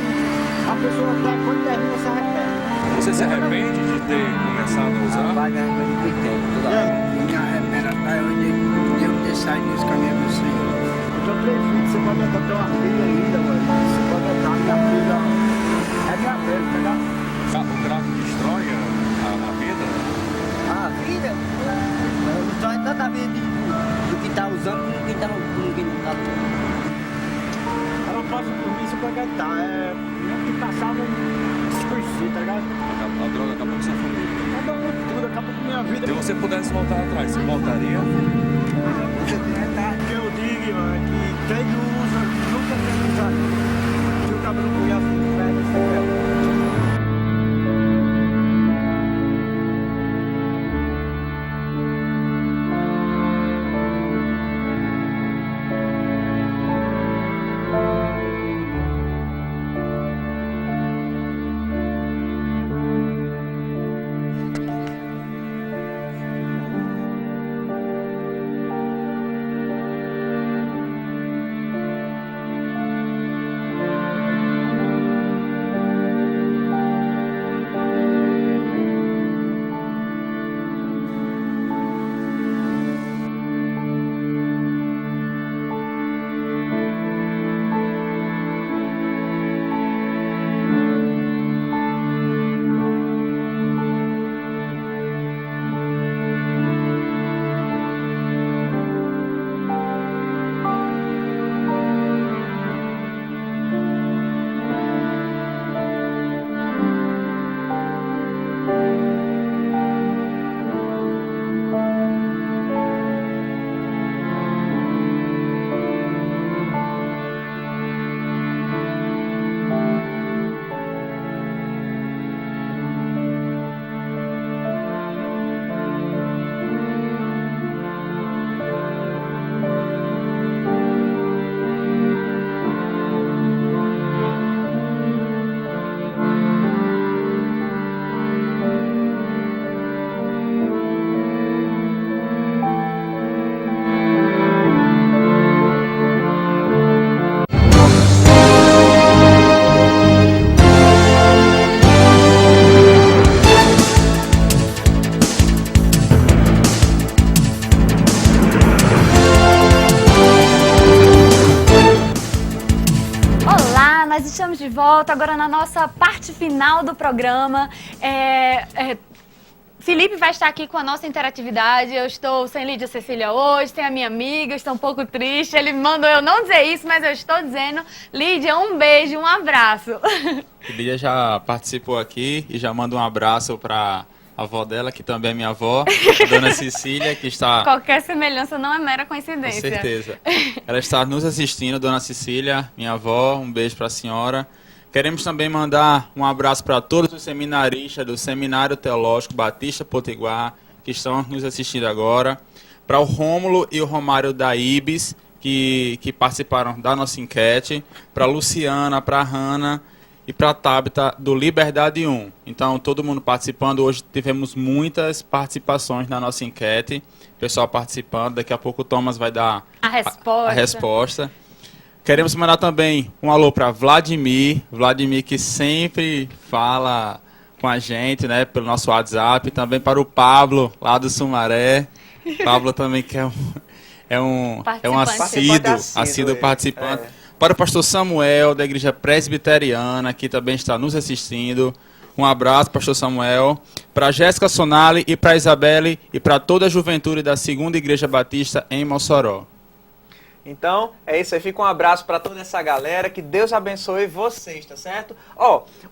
a pessoa tá, quando termina, se arrepende. Você se arrepende de ter começado a usar? Vai me arrepender muito tempo. Me arrependo até hoje de eu ter saído desse caminho do Senhor. Eu tô 3 filhos, você pode até ter uma filha ainda, mano. Você pode até minha filha. É minha velha, tá ligado? O crack destrói a vida? A vida? Destrói tanta vida do que tá usando como quem tá no que não tá usando. Ela passa por mim, você pode aguentar. É mesmo que passava desconhecido, tá ligado? A droga acabou com sua família. Acabou com tudo, acabou com minha vida. Se você pudesse voltar atrás, você voltaria? Você tem que eu digo, mano, que quem não usa, nunca tem usado. Se o cabelo não ia pega, você pega. nós estamos de volta agora na nossa parte final do programa. Felipe vai estar aqui com a nossa interatividade. Eu estou sem Lídia Cecília hoje, tem a minha amiga, estou um pouco triste. Ele mandou eu não dizer isso, mas eu estou dizendo. Lídia, um beijo, um abraço. Lídia já participou aqui e já manda um abraço para a avó dela, que também é minha avó, a dona Cecília, que está... Qualquer semelhança não é mera coincidência. Com certeza. Ela está nos assistindo, dona Cecília, minha avó, um beijo para a senhora. Queremos também mandar um abraço para todos os seminaristas do Seminário Teológico Batista Potiguar, que estão nos assistindo agora. Para o Rômulo e o Romário da Ibis, que participaram da nossa enquete. Para a Luciana, para a Hanna e para a Tabita do Liberdade 1. Então, todo mundo participando. Hoje tivemos muitas participações na nossa enquete. Pessoal participando. Daqui a pouco o Thomas vai dar a resposta. Queremos mandar também um alô para Vladimir, que sempre fala com a gente, né, pelo nosso WhatsApp, também para o Pablo, lá do Sumaré. Pablo também que é um assíduo participante. Para o pastor Samuel, da Igreja Presbiteriana, que também está nos assistindo. Um abraço, pastor Samuel. Para Jéssica Sonali e para Isabelle e para toda a juventude da Segunda Igreja Batista em Mossoró. Então, é isso aí. Fica um abraço para toda essa galera. Que Deus abençoe vocês, tá certo?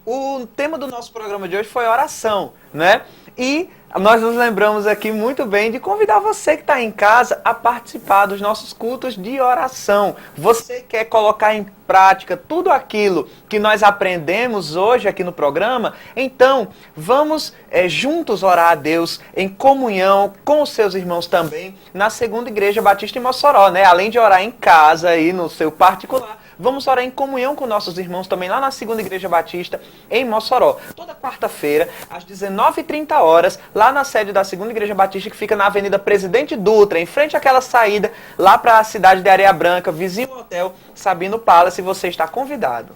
O tema do nosso programa de hoje foi oração, né? E nós nos lembramos aqui muito bem de convidar você que está em casa a participar dos nossos cultos de oração. Você quer colocar em prática tudo aquilo que nós aprendemos hoje aqui no programa? Então, vamos juntos orar a Deus em comunhão com os seus irmãos também na Segunda Igreja Batista em Mossoró, né? Além de orar em casa e no seu particular, vamos orar em comunhão com nossos irmãos também lá na Segunda Igreja Batista em Mossoró. Toda quarta-feira, às 19h30, lá na sede da Segunda Igreja Batista, que fica na Avenida Presidente Dutra, em frente àquela saída lá para a cidade de Areia Branca, vizinho ao Hotel Sabino Palace, você está convidado.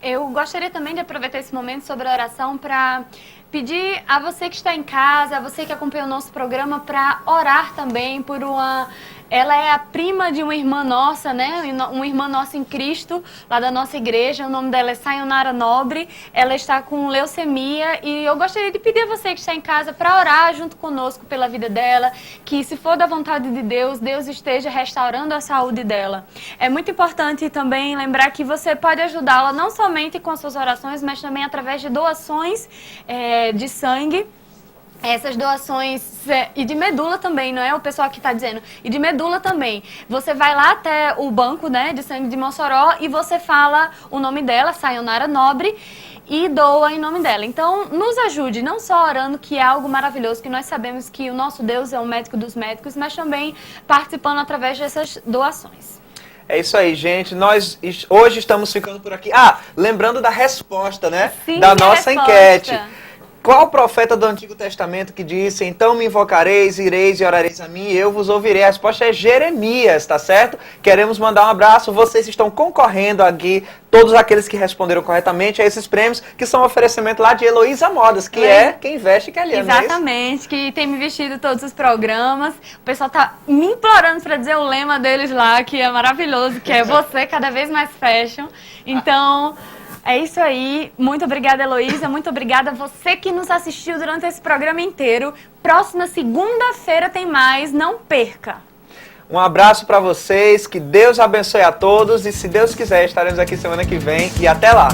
Eu gostaria também de aproveitar esse momento sobre a oração para pedir a você que está em casa, a você que acompanha o nosso programa, para orar também por uma... Ela é a prima de uma irmã nossa, né? Uma irmã nossa em Cristo, lá da nossa igreja. O nome dela é Sayonara Nobre. Ela está com leucemia e eu gostaria de pedir a você que está em casa para orar junto conosco pela vida dela, que se for da vontade de Deus, Deus esteja restaurando a saúde dela. É muito importante também lembrar que você pode ajudá-la não somente com as suas orações, mas também através de doações de sangue. Essas doações, e de medula também, não é? O pessoal aqui está dizendo, e de medula também. Você vai lá até o banco, né, de sangue de Mossoró e você fala o nome dela, Sayonara Nobre, e doa em nome dela. Então, nos ajude, não só orando, que é algo maravilhoso, que nós sabemos que o nosso Deus é o médico dos médicos, mas também participando através dessas doações. É isso aí, gente. Nós hoje estamos ficando por aqui. Lembrando da resposta, né? Sim, da nossa enquete. Qual profeta do Antigo Testamento que disse, então me invocareis, ireis e orareis a mim e eu vos ouvirei? A resposta é Jeremias, tá certo? Queremos mandar um abraço, vocês estão concorrendo aqui, todos aqueles que responderam corretamente a esses prêmios, que são um oferecimento lá de Heloísa Modas, que é quem veste Keliane. Exatamente, que tem me vestido todos os programas. O pessoal tá me implorando para dizer o lema deles lá, que é maravilhoso, que é você cada vez mais fashion. Então... É isso aí. Muito obrigada, Heloísa. Muito obrigada a você que nos assistiu durante esse programa inteiro. Próxima segunda-feira tem mais. Não perca. Um abraço para vocês. Que Deus abençoe a todos. E se Deus quiser, estaremos aqui semana que vem. E até lá.